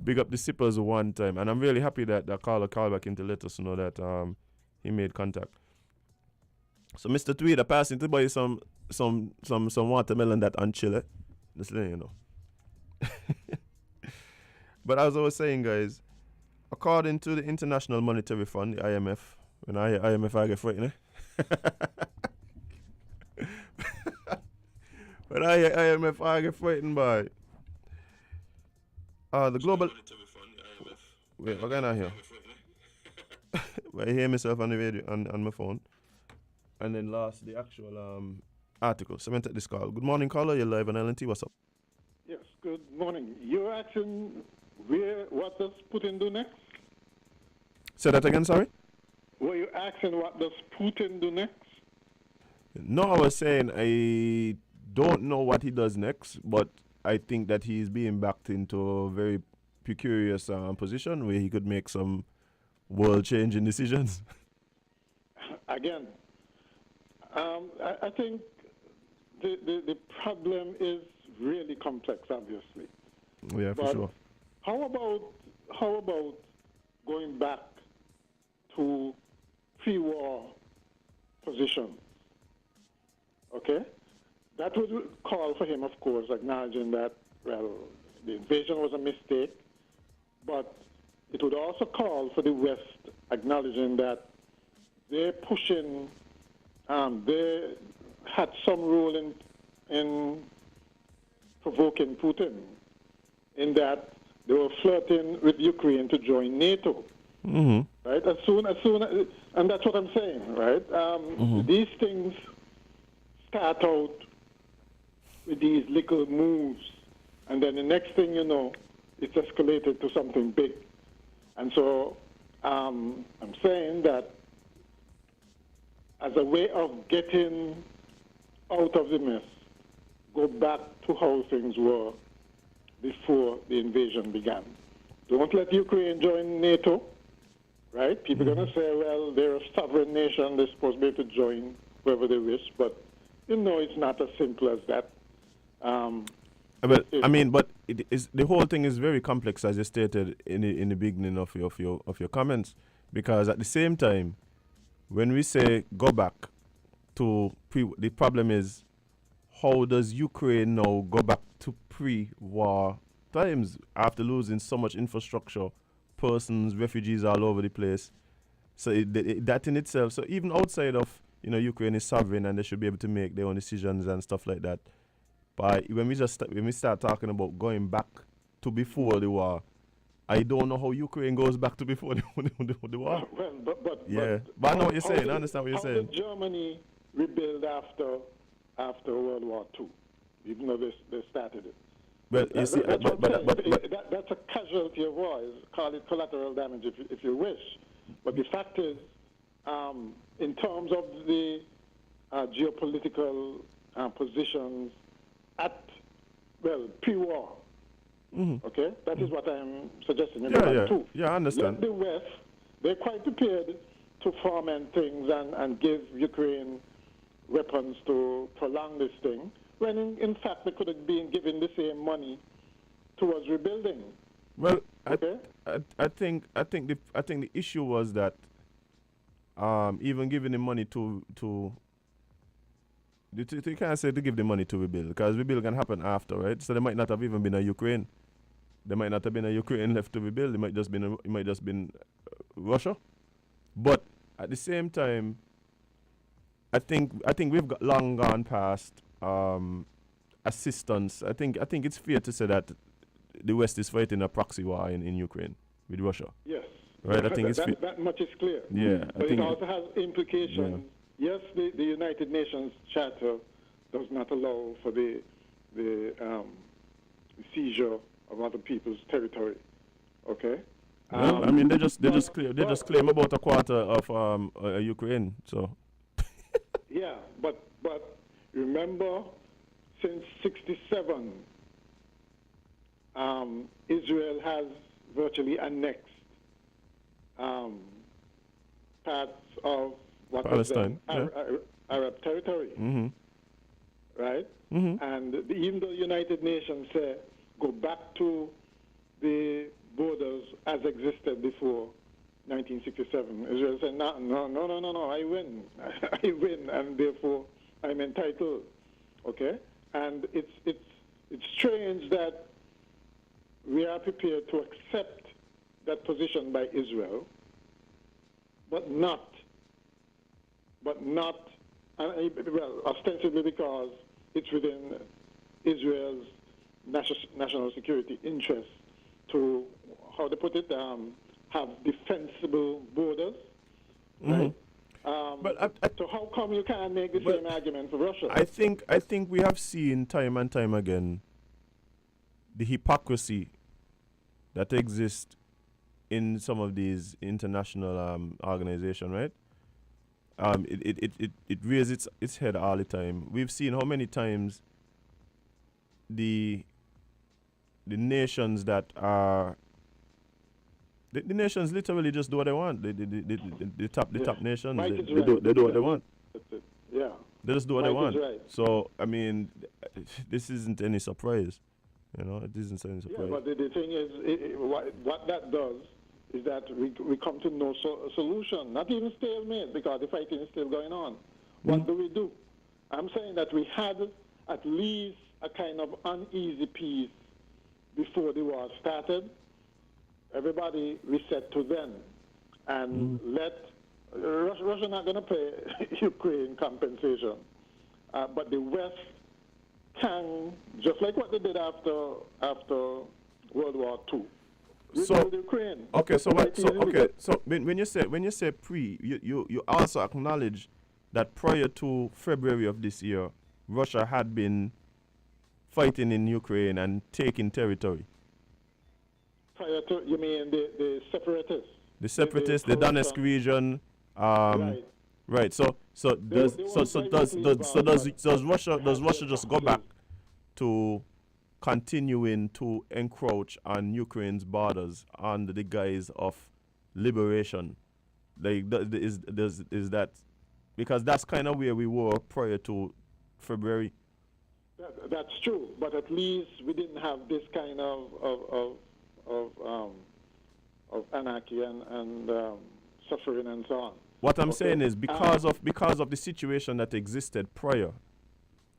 big up the Sippers one time, and I'm really happy that the caller called back in to let us know that he made contact. So Mr. Tweed, I passing to buy you some watermelon that and chili. Just letting you know. But as I was saying, guys, according to the International Monetary Fund, the IMF, when I hear IMF, I get frightened. When I hear IMF, I get frightened by the global. Wait, what can I hear? I hear myself on the radio on my phone. And then last, the actual article. So I'm going to take this call. Good morning, caller. You're live on LNT. What's up? Yes, good morning. You're asking what does Putin do next? Say that again, sorry? Were you asking what does Putin do next? No, I was saying I don't know what he does next, but I think that he's being backed into a very precarious position where he could make some world-changing decisions. Again, I think the problem is really complex, obviously. Yeah, for sure. How about going back to pre-war positions? Okay? That would call for him, of course, acknowledging that, well, the invasion was a mistake, but it would also call for the West acknowledging that they're pushing, they had some role in provoking Putin, in that they were flirting with Ukraine to join NATO. Mm-hmm. Right? As soon as, and that's what I'm saying, right? These things start out with these little moves, and then the next thing you know, it's escalated to something big. And so I'm saying that as a way of getting out of the mess, go back to how things were before the invasion began. Don't let Ukraine join NATO, right? People are going to say, well, they're a sovereign nation, they're supposed to be able to join wherever they wish, but you know it's not as simple as that. But it is, the whole thing is very complex, as you stated in the beginning of your comments, because at the same time, when we say go back to the problem is, how does Ukraine now go back to pre-war times after losing so much infrastructure, persons, refugees all over the place? So that in itself, so even outside of, Ukraine is sovereign and they should be able to make their own decisions and stuff like that. But when we start talking about going back to before the war, I don't know how Ukraine goes back to before the war. Well, but I know what you're saying. I understand what you're saying. How did Germany rebuild after World War II, even though they started it? Well, you see, that's a casualty of war. Call it collateral damage if you wish. But the fact is, in terms of the geopolitical positions pre-war, okay? That is what I'm suggesting. Yeah, I understand. Let the West, they're quite prepared to foment things and give Ukraine weapons to prolong this thing, when in fact they could have been given the same money towards rebuilding. Well, okay? I think the issue was that even giving the money to you can't say to give the money to rebuild, because rebuild can happen after, right? So there might not have even been a Ukraine. There might not have been a Ukraine left to rebuild. It might just been Russia. But at the same time, I think we've long gone past assistance. I think it's fair to say that the West is fighting a proxy war in Ukraine with Russia. Yes. Right. I think it's that much is clear. Yeah. But it also has implications. Yeah. Yes, the United Nations Charter does not allow for the seizure of other people's territory. Okay. Well, I mean, they just claim about a quarter of Ukraine. So. Yeah, but remember, since '67, Israel has virtually annexed parts of what Palestine, was then Arab territory, right? And even the United Nations say go back to the borders as existed before 1967. Israel said, no, I win. I win, and therefore I'm entitled. Okay? And it's strange that we are prepared to accept that position by Israel, but not, ostensibly because it's within Israel's national security interest to, how to put it, have defensible borders. Right? So how come you can't make the same argument for Russia? I think we have seen time and time again the hypocrisy that exists in some of these international organizations, right? It raises its head all the time. We've seen how many times the nations that are the nations literally just do what they want. The top nations they do what they want. Yeah. They just do what they want. Right. So I mean, this isn't any surprise. You know, it isn't any surprise. Yeah, but the thing is, what that does is that we come to no solution, not even stalemate, because the fighting is still going on. What do? I'm saying that we had at least a kind of uneasy peace before the war started. Everybody reset to then, and let Russia not going to pay Ukraine compensation, but the West can, just like what they did after World War II. So Ukraine. Okay, so what? So when you say pre, you also acknowledge that prior to February of this year, Russia had been fighting in Ukraine and taking territory. Prior to, you mean the separatists? The separatists, the Donetsk region. Right. So does Russia just go back to continuing to encroach on Ukraine's borders under the guise of liberation? Like, is that because that's kind of where we were prior to February? That's true, but at least we didn't have this kind of anarchy and suffering and so on. What I'm saying is because of the situation that existed prior,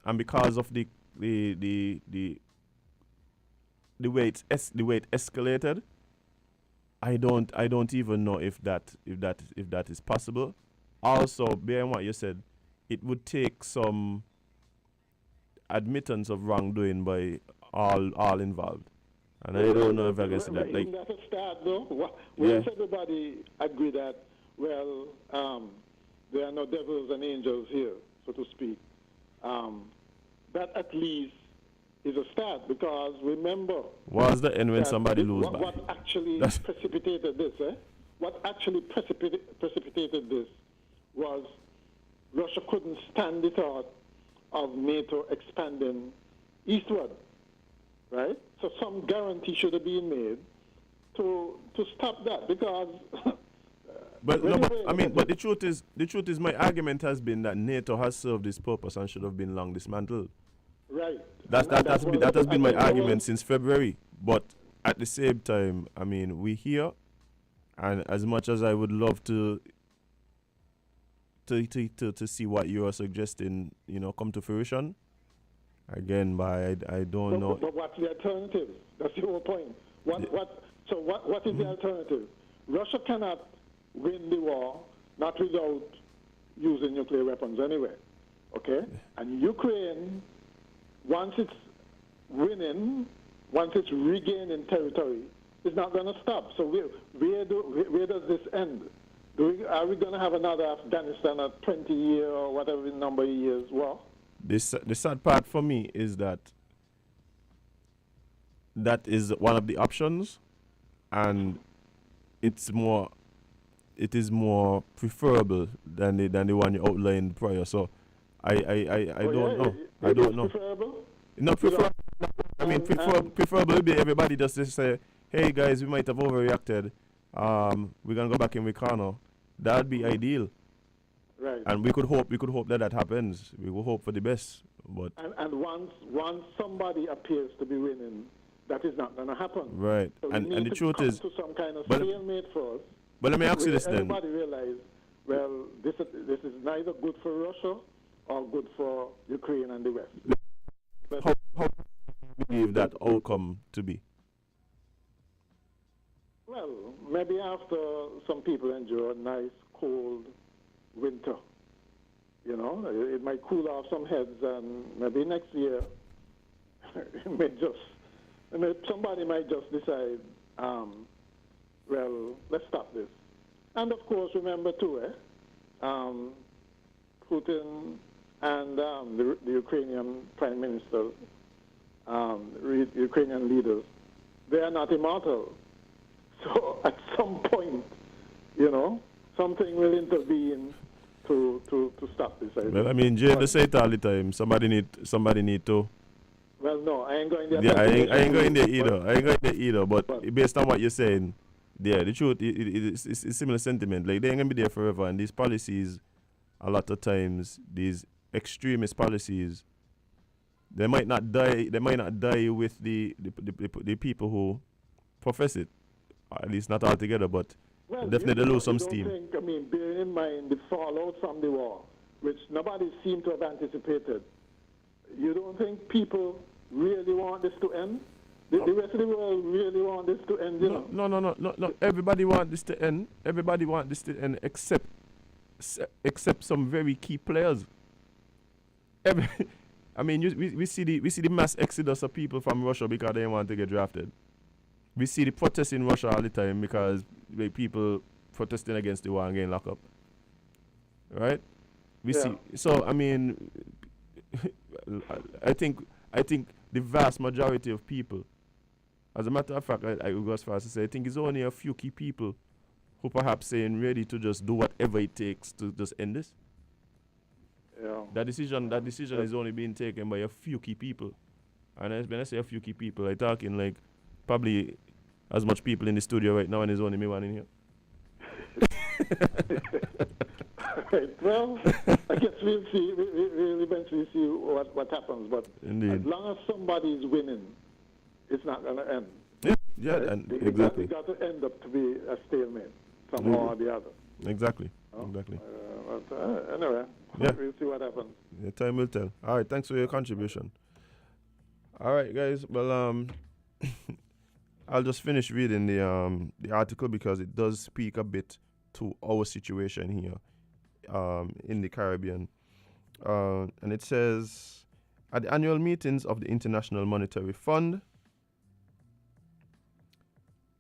and because of the way it escalated, I don't even know if that is possible. Also, bear in what you said, it would take some admittance of wrongdoing by all involved, and I don't know if I can say that. Like, that's a start, though. Once everybody agree that, well, there are no devils and angels here, so to speak, that at least is a start, because remember... What's the end when somebody loses by? What actually precipitated this, What actually precipitated this was Russia couldn't stand the thought of NATO expanding eastward, right? So some guarantee should have been made to stop that, because... But the truth is, my argument has been that NATO has served its purpose and should have been long dismantled. Right. That has been my argument since February. But at the same time, I mean, we're here, and as much as I would love to see what you are suggesting, come to fruition, again, I don't know. But what's the alternative? That's the whole point. What is the alternative? Russia cannot win the war, not without using nuclear weapons anyway, okay? And Ukraine, once it's winning, once it's regaining territory, is not going to stop. So where does this end? Are we going to have another Afghanistan, a 20-year or whatever number of years war? The sad part for me is that is one of the options, and it is more preferable than the one you outlined prior. So I don't know. I don't know. Preferable? Not preferable. I mean, preferable would be everybody just to say, hey guys, we might have overreacted. We're gonna go back in Wicano. That'd be ideal. Right. And we could hope that happens. We will hope for the best. But and once somebody appears to be winning, that is not going to happen. Right. So we And need the to truth come is, to some kind of but- stalemate first. but let me ask you where this then. everybody realize, well, this is neither good for Russia or good for Ukraine and the West. But How do you believe that outcome to be? well, maybe after some people endure a nice cold winter, you know, it might cool off some heads, and maybe next year, somebody might just decide, well, let's stop this. And of course, remember too, Putin and the Ukrainian Prime Minister, Ukrainian leaders, they are not immortal. So at some point, you know, something will intervene to stop this. Well, I mean, Jay, they say it all the time. Somebody need to. Well, no, I ain't going there. Yeah, I ain't going there either. But based on what you're saying, yeah, the truth, it's similar sentiment. Like, they ain't gonna be there forever, and these policies, a lot of times, these extremist policies, they might not die. They might not die with the people who profess it. At least not altogether, but well, definitely lose some steam. I mean, bearing in mind the fallout from the war, which nobody seemed to have anticipated, you don't think people really want this to end? The rest of the world really want this to end, you know? No. Everybody want this to end. Everybody want this to end except some very key players. I mean, we see the mass exodus of people from Russia because they want to get drafted. We see the protests in Russia all the time because people protesting against the war and getting locked up. Right? We see. So I mean, I think the vast majority of people, as a matter of fact, I would go as far as to say, I think it's only a few key people who perhaps saying ready to just do whatever it takes to just end this. Yeah. That decision is only being taken by a few key people. And when I say a few key people, I'm talking like probably as much people in the studio right now, and there's only me one in here. Right. Well, I guess we'll see. We'll eventually see what happens. But Indeed. as long as somebody is winning, it's not going to end. Yeah, right? and It got to end up to be a stalemate somehow or the other. Exactly. Oh, Exactly. Anyway, Yeah. we'll see what happens. Yeah, time will tell. All right, thanks for your contribution. All right, guys. Well, I'll just finish reading the article because it does speak a bit to our situation here in the Caribbean. And it says, at the annual meetings of the International Monetary Fund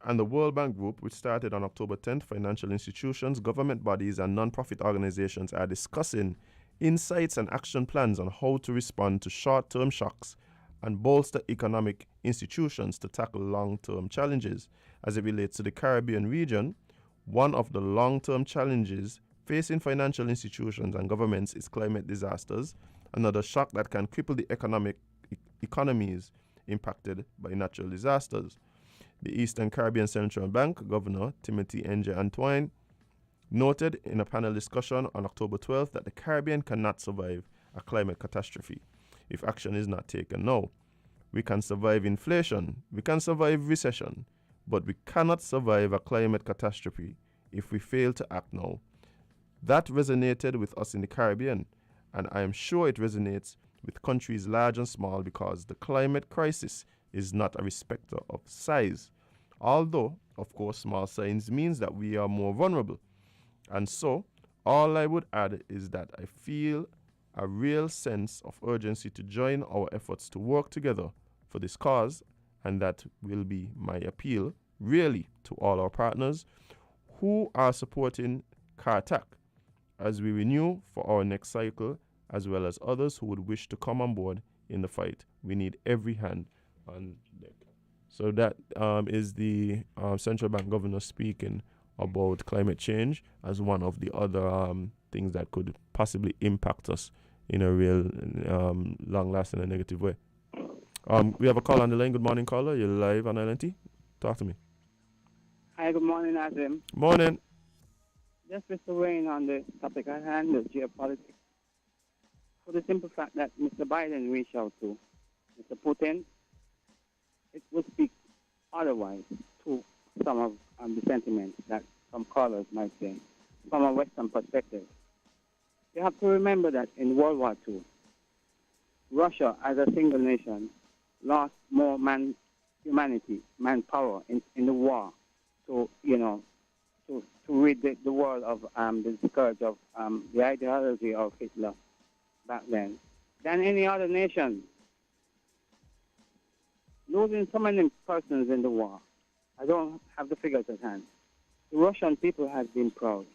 and the World Bank Group, which started on October 10th, financial institutions, government bodies, and non-profit organizations are discussing insights and action plans on how to respond to short-term shocks and bolster economic institutions to tackle long-term challenges. As it relates to the Caribbean region, one of the long-term challenges facing financial institutions and governments is climate disasters, another shock that can cripple the economies impacted by natural disasters. The Eastern Caribbean Central Bank Governor Timothy N.J. Antoine noted in a panel discussion on October 12th that the Caribbean cannot survive a climate catastrophe if action is not taken now. We can survive inflation, we can survive recession, but we cannot survive a climate catastrophe if we fail to act now. That resonated with us in the Caribbean, and I am sure it resonates with countries large and small because the climate crisis is not a respecter of size. Although, of course, small size means that we are more vulnerable. And so, all I would add is that I feel a real sense of urgency to join our efforts to work together for this cause, and that will be my appeal, really, to all our partners who are supporting CARTAC as we renew for our next cycle, as well as others who would wish to come on board in the fight. We need every hand on deck. So that is the central bank governor speaking about climate change as one of the other things that could possibly impact us in a real long-lasting and negative way. We have a call on the line. Good morning, caller. You're live on ILNT. Talk to me. Hi, good morning, Azim. Morning. Just Mr. Wayne on the topic at hand, the geopolitics. For the simple fact that Mr. Biden reached out to Mr. Putin, it would speak otherwise to some of the sentiments that some callers might say from a Western perspective. You have to remember that in World War II, Russia as a single nation lost more manpower in the war to, to rid the world of the scourge of the ideology of Hitler back then than any other nation. Losing so many persons in the war, I don't have the figures at hand. The Russian people have been proud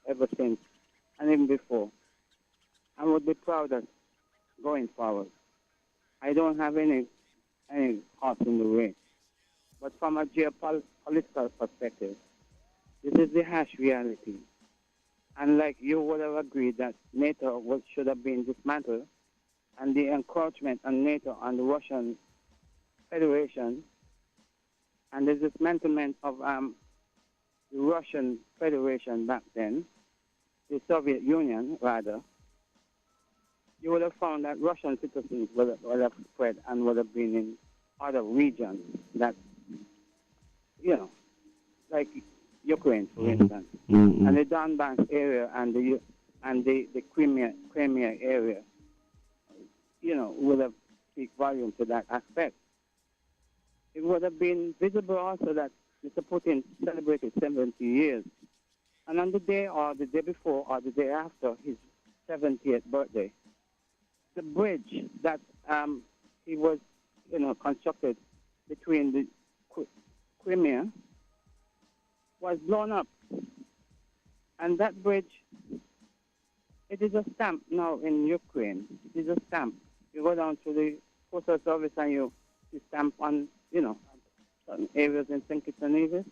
ever since and even before, and would be prouder going forward. I don't have any horse in the race. But from a geopolitical perspective, this is the harsh reality. And like you would have agreed that NATO should have been dismantled, and the encroachment on NATO and the Russian Federation, and the dismantlement of the Russian Federation back then, the Soviet Union rather, you would have found that Russian citizens would have spread and would have been in other regions that, like Ukraine, for instance, and the Donbass area and the Crimea area, would have speak volume to that aspect. It would have been visible also that Mr. Putin celebrated 70 years. And on the day or the day before or the day after his 70th birthday, the bridge that he was, constructed between the Crimea was blown up. And that bridge, it is a stamp now in Ukraine. It is a stamp. You go down to the postal service and you stamp on, certain areas in St. Kitts and Nevis,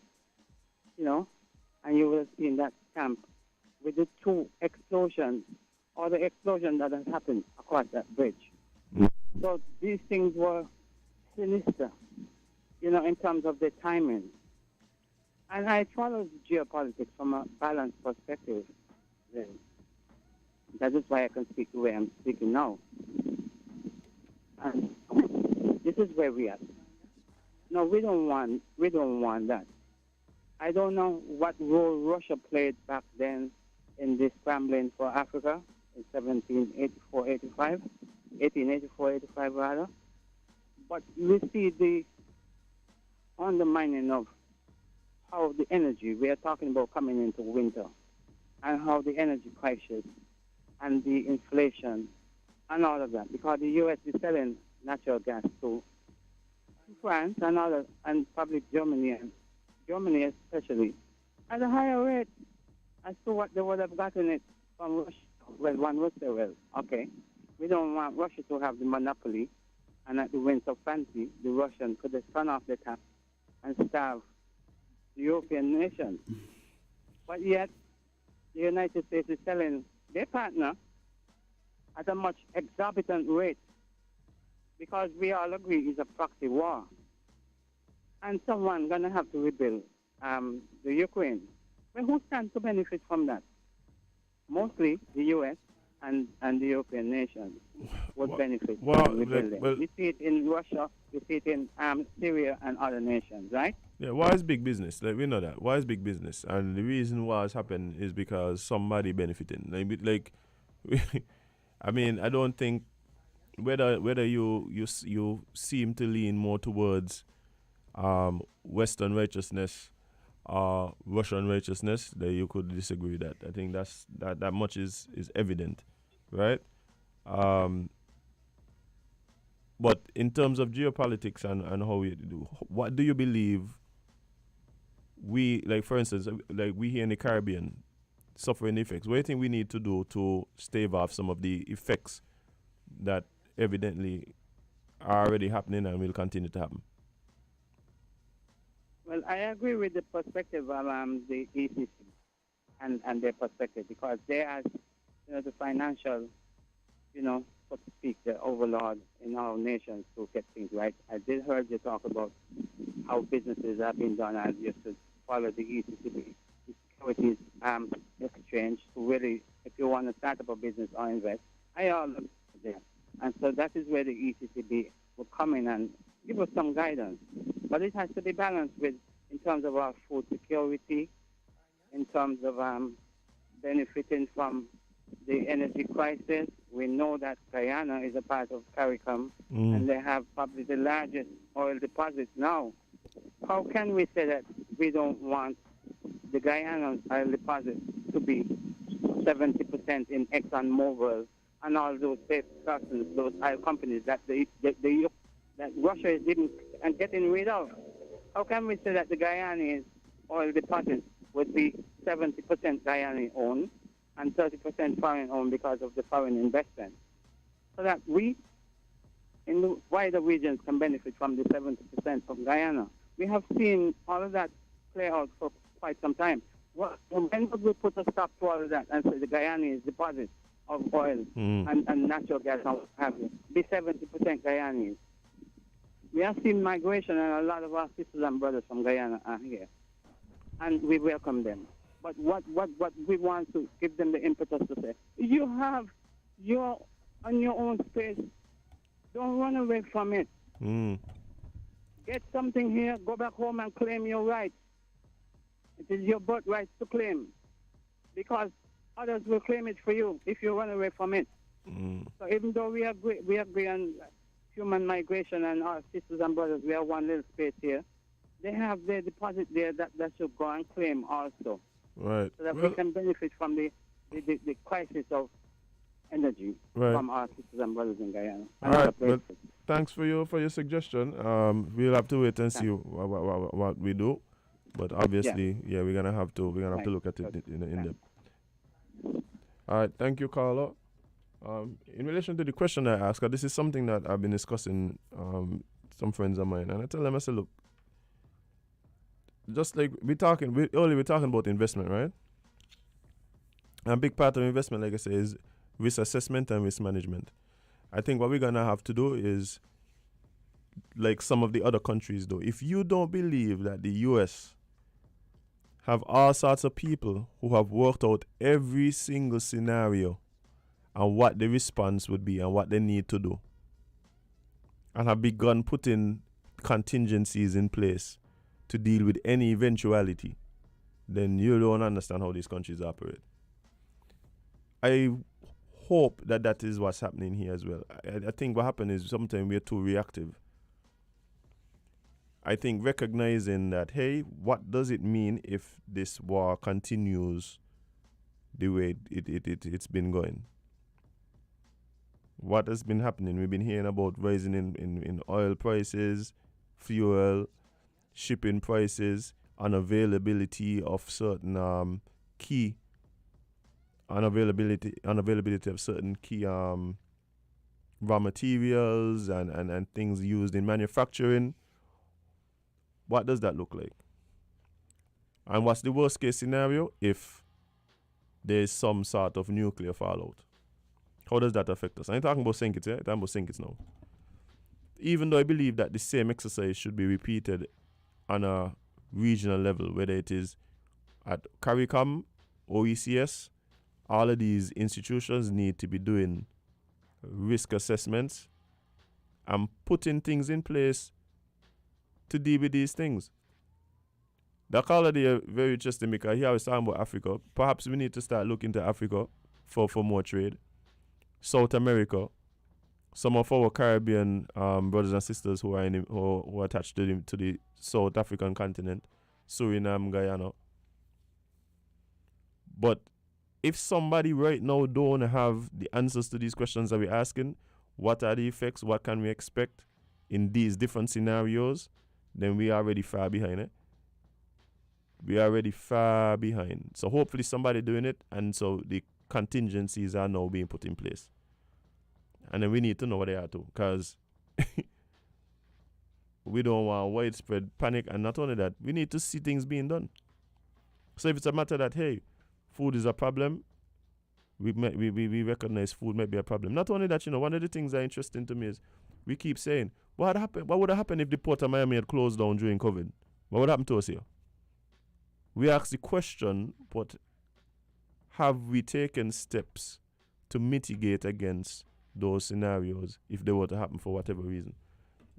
and you will have seen that stamp with the two explosions or the explosion that has happened across that bridge. So these things were sinister, in terms of the timing. And I follow geopolitics from a balanced perspective. Then. That is why I can speak the way I'm speaking now. And this is where we are. No, we don't want that. I don't know what role Russia played back then in the scrambling for Africa in 1884-85 rather. But we see the undermining of how the energy, we are talking about coming into winter, and how the energy crisis and the inflation and all of that, because the U.S. is selling natural gas to France and others, and probably Germany especially, at a higher rate as to what they would have gotten it from Russia. Well, one would say, well, okay, we don't want Russia to have the monopoly, and at the winds of fancy, the Russians could have turn off the tap and starve the European nations. But yet, the United States is selling their partner at a much exorbitant rate, because we all agree it's a proxy war. And someone going to have to rebuild the Ukraine. Well, who stands to benefit from that? Mostly the U.S. and the European nations would benefit from rebuilding. We see it in Russia, we see it in Syria and other nations, right? Yeah, why is big business? Like, we know that. Why is big business? And the reason why it's happened is because somebody benefiting. I mean, I don't think whether you seem to lean more towards Western righteousness or Russian righteousness, that you could disagree with that. I think that much is evident, right? But in terms of geopolitics and how we do, what do you believe for instance, like we here in the Caribbean, suffering effects? What do you think we need to do to stave off some of the effects that evidently are already happening and will continue to happen? Well, I agree with the perspective of the ECC and their perspective, because they are, the financial, so to speak, the overlord in our nations to get things right. I did heard you talk about how businesses have been done. I used to follow the ECCB, the Securities Exchange, to really, if you want to start up a business or invest, I all look there. And so that is where the ECCB will come in and give us some guidance. But it has to be balanced with, in terms of our food security, in terms of benefiting from the energy crisis. We know that Guyana is a part of CARICOM, and they have probably the largest oil deposits now. How can we say that we don't want the Guyana oil deposit to be 70% in ExxonMobil and all those persons, those oil companies that that Russia is getting rid of? How can we say that the Guyanese oil deposits would be 70% Guyanese owned and 30% foreign owned because of the foreign investment? So that we, in the wider regions, can benefit from the 70% of Guyana. We have seen all of that play out for quite some time. When would we put a stop to all of that and say the Guyanese deposits of oil and natural gas and what have you be 70% Guyanese? We have seen migration, and a lot of our sisters and brothers from Guyana are here, and we welcome them. But what we want to give them the impetus to say, you have your on your own space. Don't run away from it. Get something here, go back home and claim your rights. It is your birthright to claim, because others will claim it for you if you run away from it. So even though we agree on human migration and our sisters and brothers, we have one little space here. They have their deposit there that should go and claim also. Right. So that we can benefit from the crisis of energy from our sisters and brothers in Guyana. All right. Well, thanks for your suggestion. We'll have to wait and see what we do. But obviously, we're gonna have to look at it in depth. All right. Thank you, Carlo. In relation to the question I asked, this is something that I've been discussing some friends of mine, and I tell them, I say, look, just like we're talking about investment, right? And a big part of investment, like I say, is risk assessment and risk management. I think what we're gonna have to do is, like some of the other countries do, if you don't believe that the US have all sorts of people who have worked out every single scenario and what the response would be and what they need to do, and have begun putting contingencies in place to deal with any eventuality, then you don't understand how these countries operate. I hope that is what's happening here as well. I think what happened is sometimes we're too reactive. I think recognizing that, hey, what does it mean if this war continues the way it's been going? What has been happening? We've been hearing about rising in oil prices, fuel, shipping prices, unavailability of certain unavailability of certain key raw materials and things used in manufacturing. What does that look like? And what's the worst case scenario if there's some sort of nuclear fallout? How does that affect us? I'm talking about St. Kitts, I'm talking about St. Kitts now. Even though I believe that the same exercise should be repeated on a regional level, whether it is at CARICOM, OECS, all of these institutions need to be doing risk assessments and putting things in place to deal with these things. That call of the very interesting because here I was talking about Africa. Perhaps we need to start looking to Africa for more trade. South America, some of our Caribbean brothers and sisters who are who are attached to the South African continent, Suriname, Guyana. But if somebody right now don't have the answers to these questions that we're asking, what are the effects, what can we expect in these different scenarios, then we are already far behind it. We are already far behind. So hopefully somebody doing it, and so the contingencies are now being put in place. And then we need to know what they are too, because we don't want widespread panic, and not only that, we need to see things being done. So if it's a matter that, hey, food is a problem, we recognize food might be a problem. Not only that, one of the things that are interesting to me is we keep saying, what would have happened if the Port of Miami had closed down during COVID? What would happen to us here? We ask the question, but have we taken steps to mitigate against those scenarios if they were to happen for whatever reason?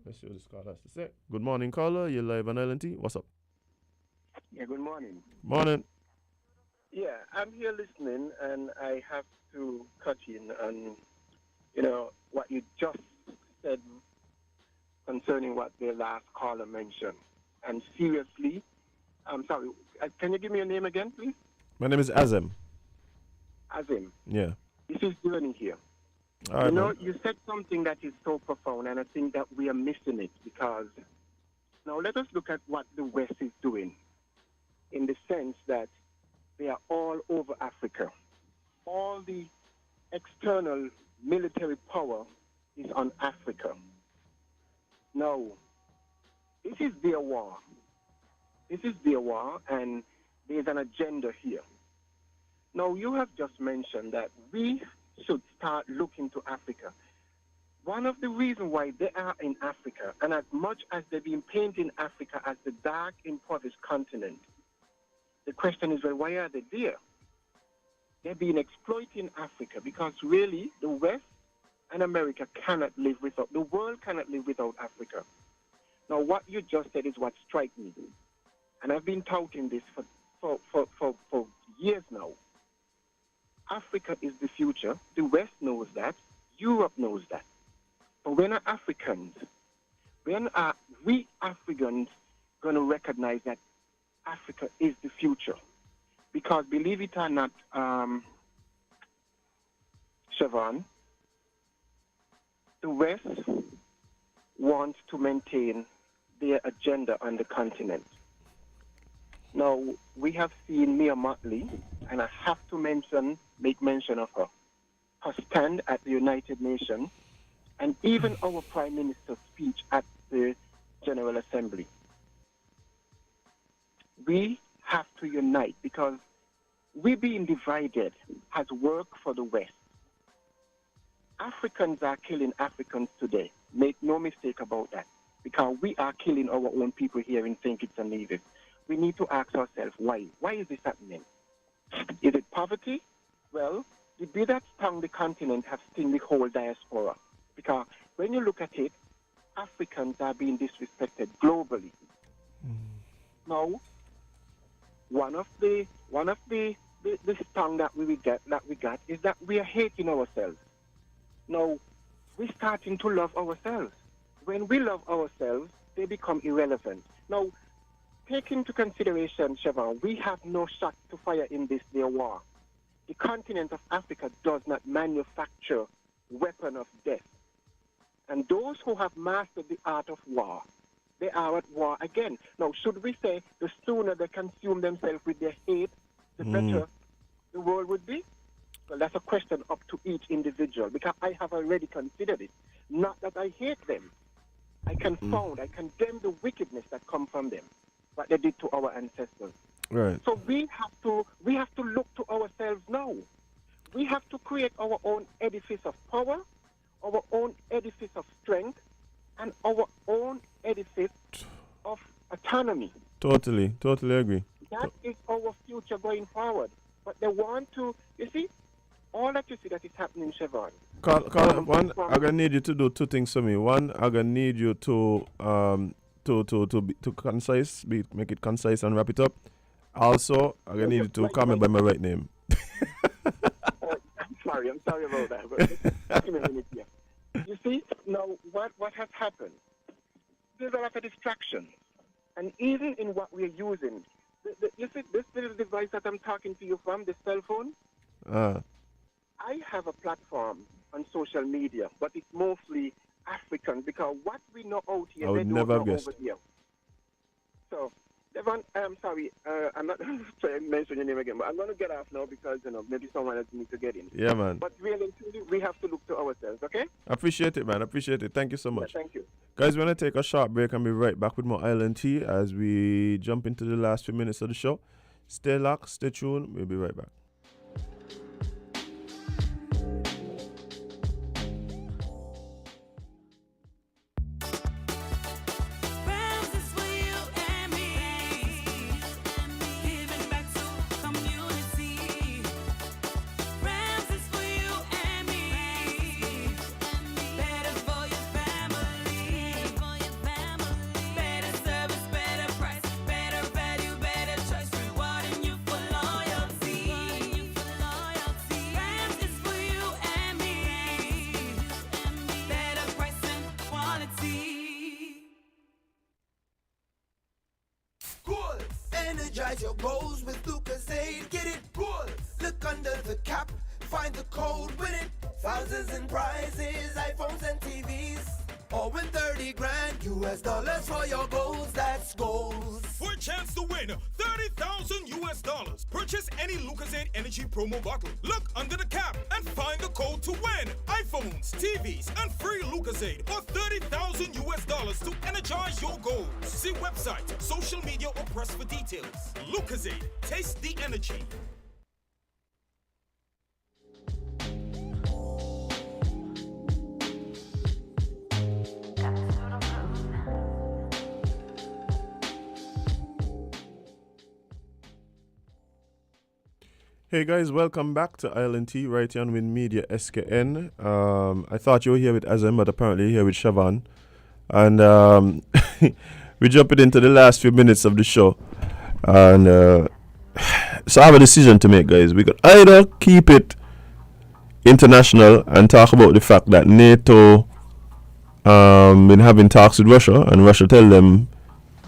Let's see what this caller has to say. Good morning, caller. You're live on LNT. What's up? Yeah, good morning. Morning. Yeah, I'm here listening, and I have to cut in on, what you just said concerning what the last caller mentioned. And seriously, I'm sorry, can you give me your name again, please? My name is Azem. Azim. Yeah. This is Journey here. All right, man. You said something that is so profound, and I think that we are missing it because now let us look at what the West is doing in the sense that they are all over Africa. All the external military power is on Africa. Now, this is their war. This is their war, and there's an agenda here. Now, you have just mentioned that we should start looking to Africa. One of the reasons why they are in Africa, and as much as they've been painting Africa as the dark, impoverished continent, the question is, well, why are they there? They've been exploiting Africa because really the West and America cannot live without, the world cannot live without Africa. Now, what you just said is what strikes me. And I've been touting this for years now. Africa is the future. The West knows that. Europe knows that. But when are Africans, when are we Africans going to recognize that Africa is the future? Because believe it or not, Siobhan, the West wants to maintain their agenda on the continent. Now, we have seen Mia Motley, and I have to make mention of her stand at the United Nations, and even our Prime Minister's speech at the General Assembly. We have to unite because we being divided has worked for the West. Africans are killing Africans today. Make no mistake about that. Because we are killing our own people here in St. Kitts and Nevis. We need to ask ourselves why. Why is this happening? Is it poverty? Well, the bee that stung the continent have stung the whole diaspora. Because when you look at it, Africans are being disrespected globally. Now, one of the stung that we got is that we are hating ourselves. Now, we're starting to love ourselves. When we love ourselves, they become irrelevant. Now, take into consideration, Siobhan, we have no shot to fire in this their war. The continent of Africa does not manufacture weapon of death. And those who have mastered the art of war, they are at war again. Now, should we say the sooner they consume themselves with their hate, the better the world would be? Well, that's a question up to each individual, because I have already considered it. Not that I hate them. I condemn the wickedness that come from them, what they did to our ancestors. Right. So we have to look to ourselves now. We have to create our own edifice of power, our own edifice of strength, and our own edifice of autonomy. Totally agree. That is our future going forward. But they want to, you see, all that you see that is happening, Siobhan. One, I'm gonna need you to do two things for me. One, I'm gonna need you to concise, make it concise and wrap it up. Also, I'm gonna need you to call me by my right name. I'm sorry about that. But give me a minute here. You see, now what has happened? There's a lot of distraction, and even in what we're using, you see this little device that I'm talking to you from, the cell phone. I have a platform on social media, but it's mostly African because what we know out here, they don't know over here. So, Devon, I'm sorry, I'm not trying to mention your name again, but I'm going to get off now because, maybe someone else needs to get in. Yeah, man. But really, we have to look to ourselves, okay? Appreciate it, man. Appreciate it. Thank you so much. Yeah, thank you. Guys, we're going to take a short break and be right back with more Island Tea as we jump into the last few minutes of the show. Stay locked, stay tuned. We'll be right back. energize your goals with Lucozade. Get it roll. Look under the cap, find the code, win it. Thousands in prizes, iPhones and TVs. Or win 30 grand US dollars for your goals. That's goals. For a chance to win 30,000 US dollars, purchase any Lucozade Energy promo bottle. Look under the cap and find the code to win iPhones, TVs, and free Lucozade for 30,000 US dollars to energize your goals. See website, social media, or press for details. Lucozade, taste the energy. Hey guys, welcome back to Island T right here on Win Media SKN. I thought you were here with Azem, but apparently you're here with Siobhan. And we're jumping into the last few minutes of the show. And so I have a decision to make, guys. We could either keep it international and talk about the fact that NATO been having talks with Russia, and Russia tell them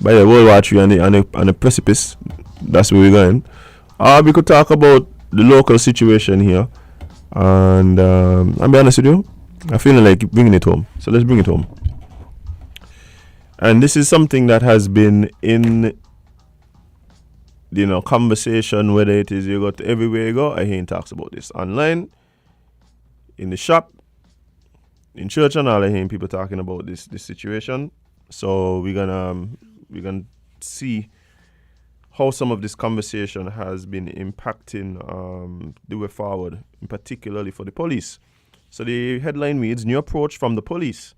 by the World War III on the precipice. That's where we're going. Or we could talk about the local situation here, and I'll be honest with you, I'm feeling like bringing it home. So let's bring it home. And this is something that has been in, conversation, whether it is you go to everywhere you go. I hear talks about this online, in the shop, in church, and all. I hear people talking about this situation. So we're gonna see how some of this conversation has been impacting the way forward, particularly for the police. So the headline reads, New approach from the police.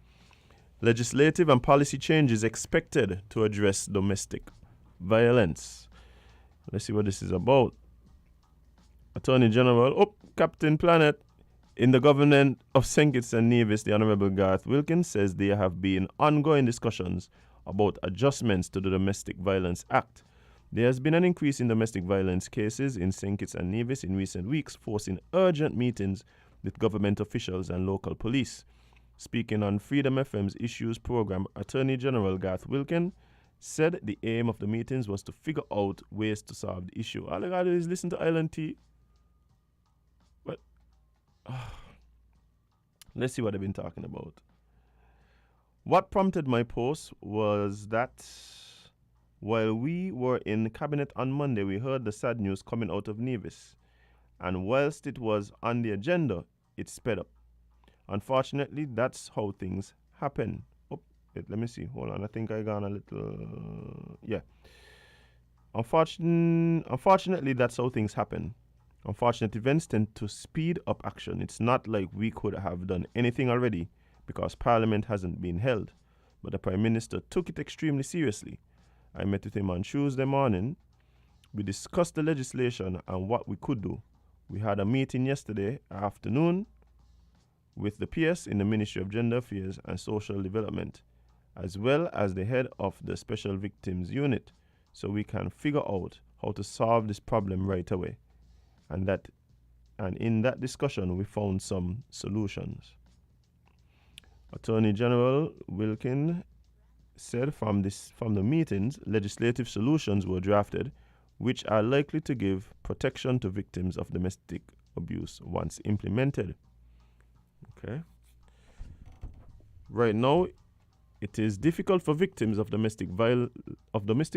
Legislative and policy changes expected to address domestic violence. Let's see what this is about. Attorney General, Captain Planet, in the government of St. Kitts and Nevis, the Honorable Garth Wilkins says there have been ongoing discussions about adjustments to the Domestic Violence Act. There has been an increase in domestic violence cases in St. Kitts and Nevis in recent weeks, forcing urgent meetings with government officials and local police. Speaking on Freedom FM's Issues program, Attorney General Garth Wilkins said the aim of the meetings was to figure out ways to solve the issue. All I gotta do is listen to Island T. But let's see what they've been talking about. What prompted my post was that while we were in cabinet on Monday, we heard the sad news coming out of Nevis. And whilst it was on the agenda, it sped up. Unfortunately, that's how things happen. Let me see. Hold on. I think I got a little... Yeah. Unfortunately, that's how things happen. Unfortunate events tend to speed up action. It's not like we could have done anything already because Parliament hasn't been held. But the Prime Minister took it extremely seriously. I met with him on Tuesday morning. We discussed the legislation and what we could do. We had a meeting yesterday afternoon with the PS in the Ministry of Gender Affairs and Social Development, as well as the head of the Special Victims Unit, so we can figure out how to solve this problem right away. And in that discussion, we found some solutions. Attorney General Wilkins said from the meetings, legislative solutions were drafted, which are likely to give protection to victims of domestic abuse once implemented. Okay. Right now, it is difficult for victims of domestic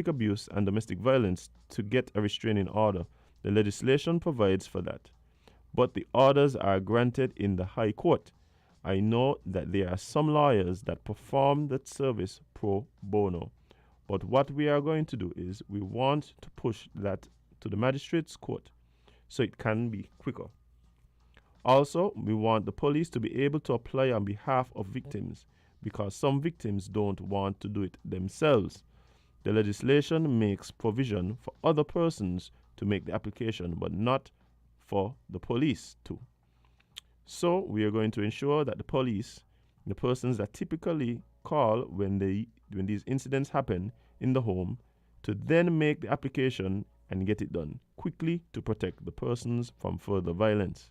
abuse and domestic violence to get a restraining order. The legislation provides for that, but the orders are granted in the High Court. I know that there are some lawyers that perform that service pro bono, but what we are going to do is we want to push that to the magistrate's court so it can be quicker. Also, we want the police to be able to apply on behalf of victims because some victims don't want to do it themselves. The legislation makes provision for other persons to make the application, but not for the police to. So we are going to ensure that the police, the persons that typically call when these incidents happen in the home, to then make the application and get it done quickly to protect the persons from further violence.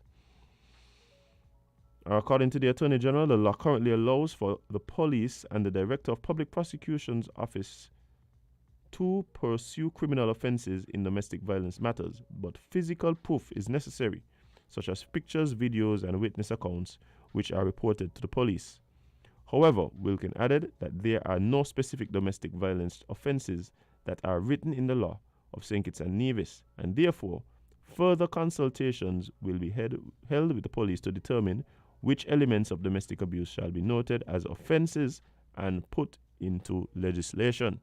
According to the Attorney General, the law currently allows for the police and the Director of Public Prosecution's Office to pursue criminal offenses in domestic violence matters, but physical proof is necessary, such as pictures, videos, and witness accounts, which are reported to the police. However, Wilkin added that there are no specific domestic violence offenses that are written in the law of St. Kitts and Nevis, and therefore, further consultations will be held with the police to determine which elements of domestic abuse shall be noted as offenses and put into legislation.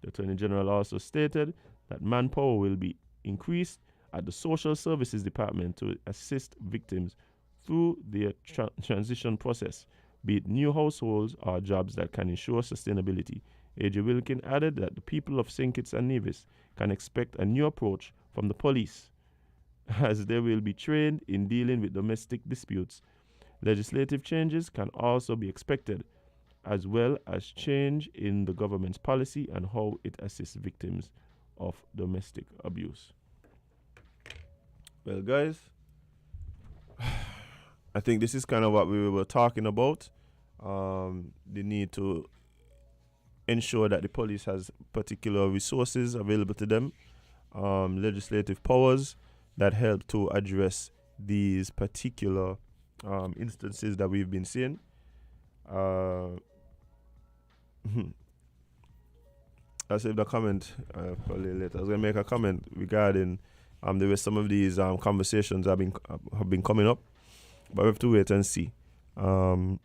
The Attorney General also stated that manpower will be increased at the Social Services Department to assist victims through their transition process, be it new households or jobs that can ensure sustainability. A.J. Wilkin added that the people of St. Kitts and Nevis can expect a new approach from the police, as they will be trained in dealing with domestic disputes. Legislative changes can also be expected, as well as change in the government's policy and how it assists victims of domestic abuse. Well, guys, I think this is kind of what we were talking about. The need to ensure that the police has particular resources available to them, legislative powers that help to address these particular instances that we've been seeing. I'll save the comment probably later. I was going to make a comment regarding there were some of these conversations have been coming up, but we have to wait and see how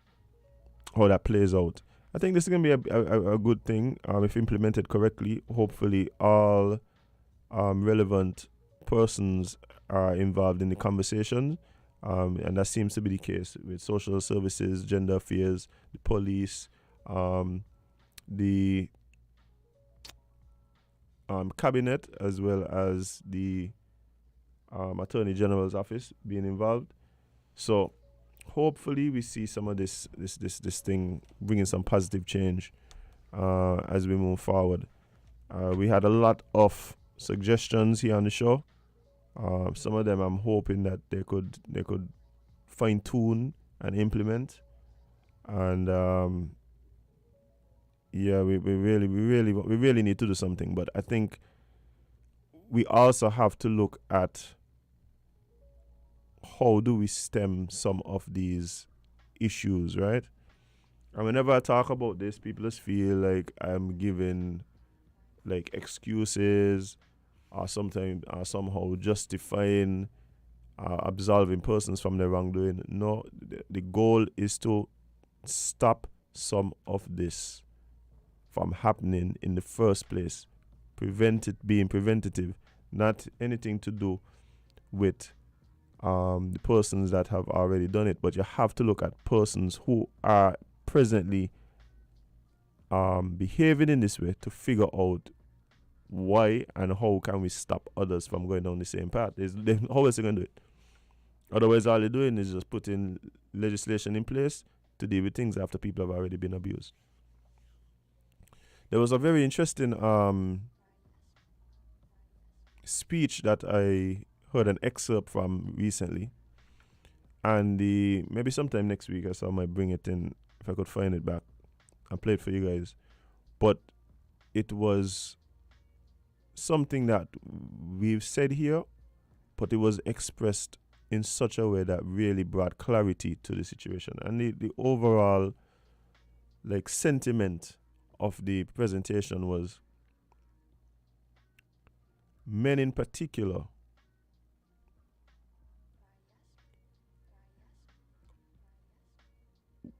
that plays out. I think this is going to be a good thing if implemented correctly. Hopefully, all relevant persons are involved in the conversation, and that seems to be the case with social services, gender affairs, the police, the cabinet, as well as the Attorney General's office being involved. So hopefully we see some of this thing bringing some positive change as we move forward. We had a lot of suggestions here on the show. Some of them I'm hoping that they could fine tune and implement. And we really need to do something. But I think we also have to look at how do we stem some of these issues, right? And whenever I talk about this, people just feel like I'm giving like excuses or sometimes somehow justifying absolving persons from their wrongdoing. No, the goal is to stop some of this from happening in the first place. Prevent it, being preventative, not anything to do with the persons that have already done it, but you have to look at persons who are presently behaving in this way to figure out why and how can we stop others from going down the same path. How else are they going to do it? Otherwise, all they're doing is just putting legislation in place to deal with things after people have already been abused. There was a very interesting speech that I heard an excerpt from recently, and maybe sometime next week I might bring it in if I could find it back and play it for you guys. But it was something that we've said here, but it was expressed in such a way that really brought clarity to the situation. And the overall like sentiment of the presentation was men in particular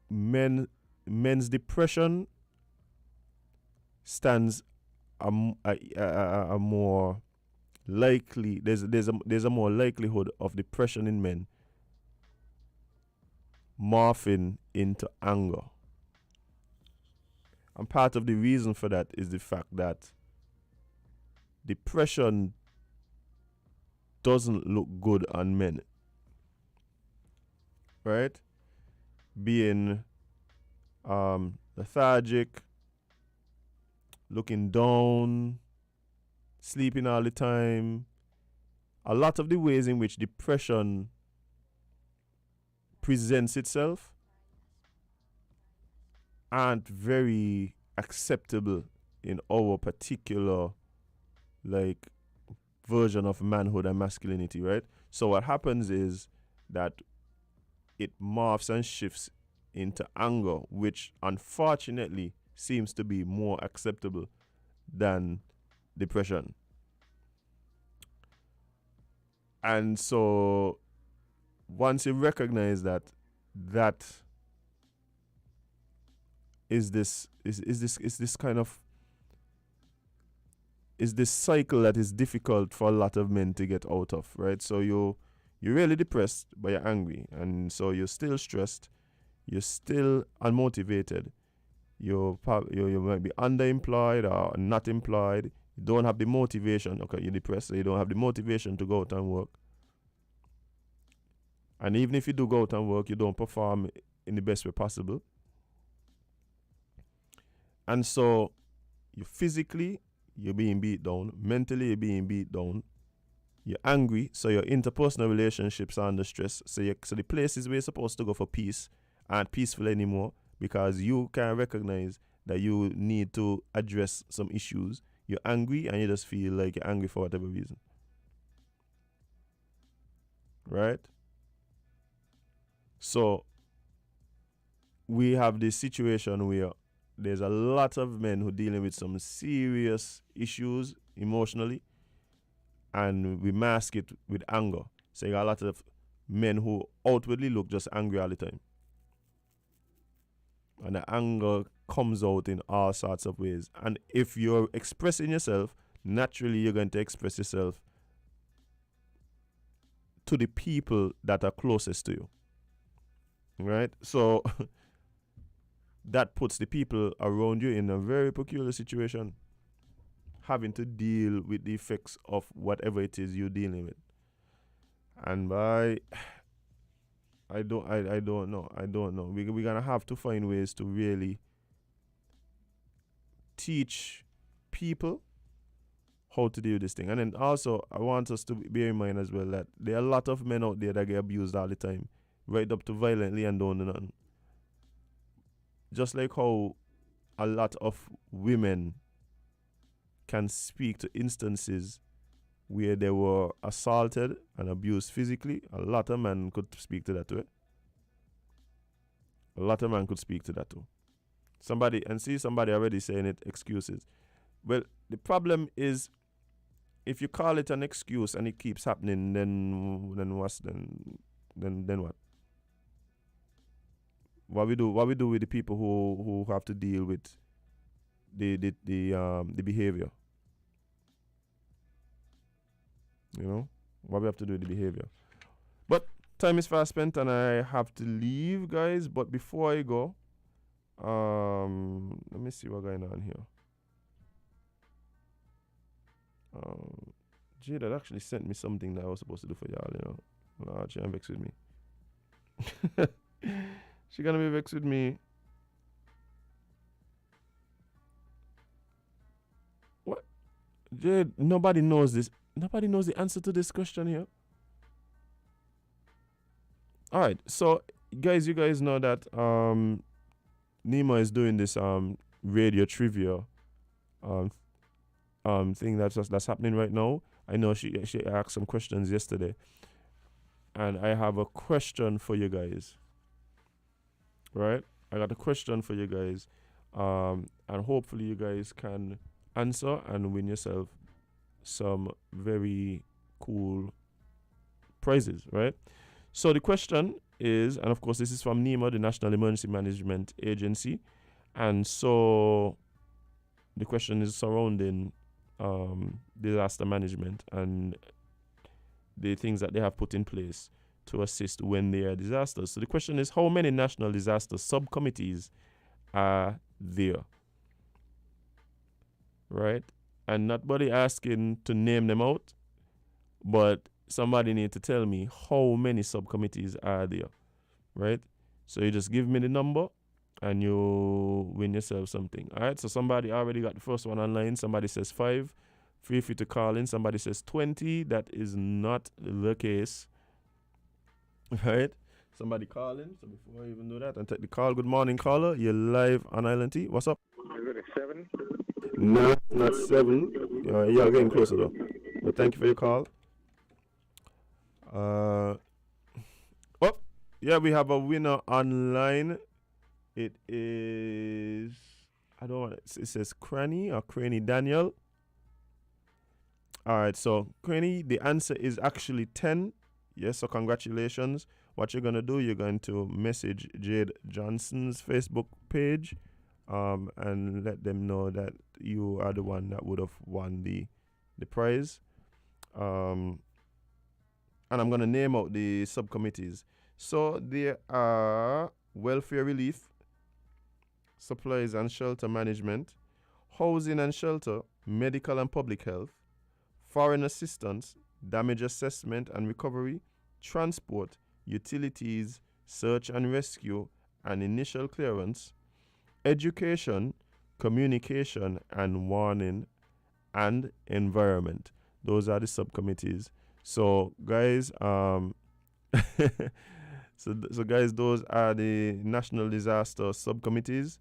men's depression stands a more likely there's a more likelihood of depression in men morphing into anger. And part of the reason for that is the fact that depression doesn't look good on men, right? Being lethargic, looking down, sleeping all the time. A lot of the ways in which depression presents itself aren't very acceptable in our particular like version of manhood and masculinity, right? So what happens is that it morphs and shifts into anger, which unfortunately seems to be more acceptable than depression. And so once you recognize that is this cycle that is difficult for a lot of men to get out of, right? So you're really depressed, but you're angry, and so you're still stressed, you're still unmotivated, you might be underemployed or not employed, you don't have the motivation. Okay, you're depressed, so you don't have the motivation to go out and work, and even if you do go out and work, you don't perform in the best way possible, and so you physically you're being beat down, mentally you're being beat down, you're angry, so your interpersonal relationships are under stress. So the places where you're supposed to go for peace aren't peaceful anymore because you can recognize that you need to address some issues. You're angry and you just feel like you're angry for whatever reason. Right? So we have this situation where there's a lot of men who are dealing with some serious issues emotionally, and we mask it with anger. So you got a lot of men who outwardly look just angry all the time. And the anger comes out in all sorts of ways. And if you're expressing yourself, naturally you're going to express yourself to the people that are closest to you. Right? So that puts the people around you in a very peculiar situation, having to deal with the effects of whatever it is you're dealing with. And I don't know. We're gonna have to find ways to really teach people how to deal with this thing. And then also, I want us to bear in mind as well that there are a lot of men out there that get abused all the time, right up to violently and don't do nothing. Just like how a lot of women can speak to instances where they were assaulted and abused physically, a lot of men could speak to that too. A lot of men could speak to that too. Somebody already saying it, excuses. Well, the problem is if you call it an excuse and it keeps happening, then what? What we do with the people who have to deal with the behavior? You know, what we have to do with the behavior. But time is fast spent and I have to leave, guys. But before I go, let me see what's going on here. Jade had actually sent me something that I was supposed to do for y'all, you know. She vexed with me. She gonna be vexed with me. What? Jade, nobody knows this. Nobody knows the answer to this question here. Alright, so guys, you guys know that Nima is doing this radio trivia thing that's happening right now. I know she asked some questions yesterday. And I have a question for you guys. Right? I got a question for you guys. And hopefully you guys can answer and win yourself some very cool prizes, right? So the question is, and of course this is from NEMA, the National Emergency Management Agency, and so the question is surrounding disaster management and the things that they have put in place to assist when there are disasters. So the question is, how many national disaster subcommittees are there? Right? And not body asking to name them out, but somebody need to tell me how many subcommittees are there, right? So you just give me the number and you win yourself something. All right, so somebody already got the first one online. Somebody says 5. Feel free to call in. Somebody says 20. That is not the case, right? Somebody call in. So before I even do that and take the call, good morning, caller. You're live on Island T. What's up? Is it 7? No, not 7. You're getting closer though. But thank you for your call. Oh, yeah, we have a winner online. It is, I don't want it says Cranny Daniel. All right, so Cranny, the answer is actually 10. Yes, so congratulations. What you're going to do, you're going to message Jade Johnson's Facebook page and let them know that you are the one that would have won the prize. And I'm going to name out the subcommittees. So there are welfare relief, supplies and shelter management, housing and shelter, medical and public health, foreign assistance, damage assessment and recovery, transport, utilities, search and rescue and initial clearance, education, communication and warning, and environment. Those are the subcommittees. So guys, so guys, those are the national disaster subcommittees.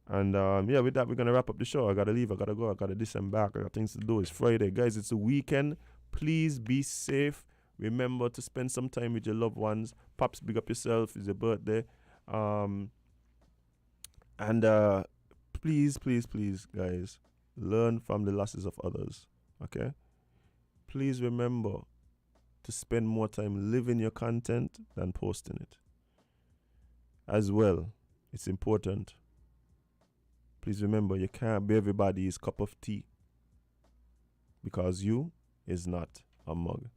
And yeah, with that, we're gonna wrap up the show. I gotta leave. I gotta go. I gotta disembark. I got things to do. It's Friday, guys. It's a weekend. Please be safe. Remember to spend some time with your loved ones. Pops, big up yourself. It's your birthday. And please, guys, learn from the losses of others. Okay. Please remember to spend more time living your content than posting it. As well, it's important. Please remember, you can't be everybody's cup of tea because you is not a mug.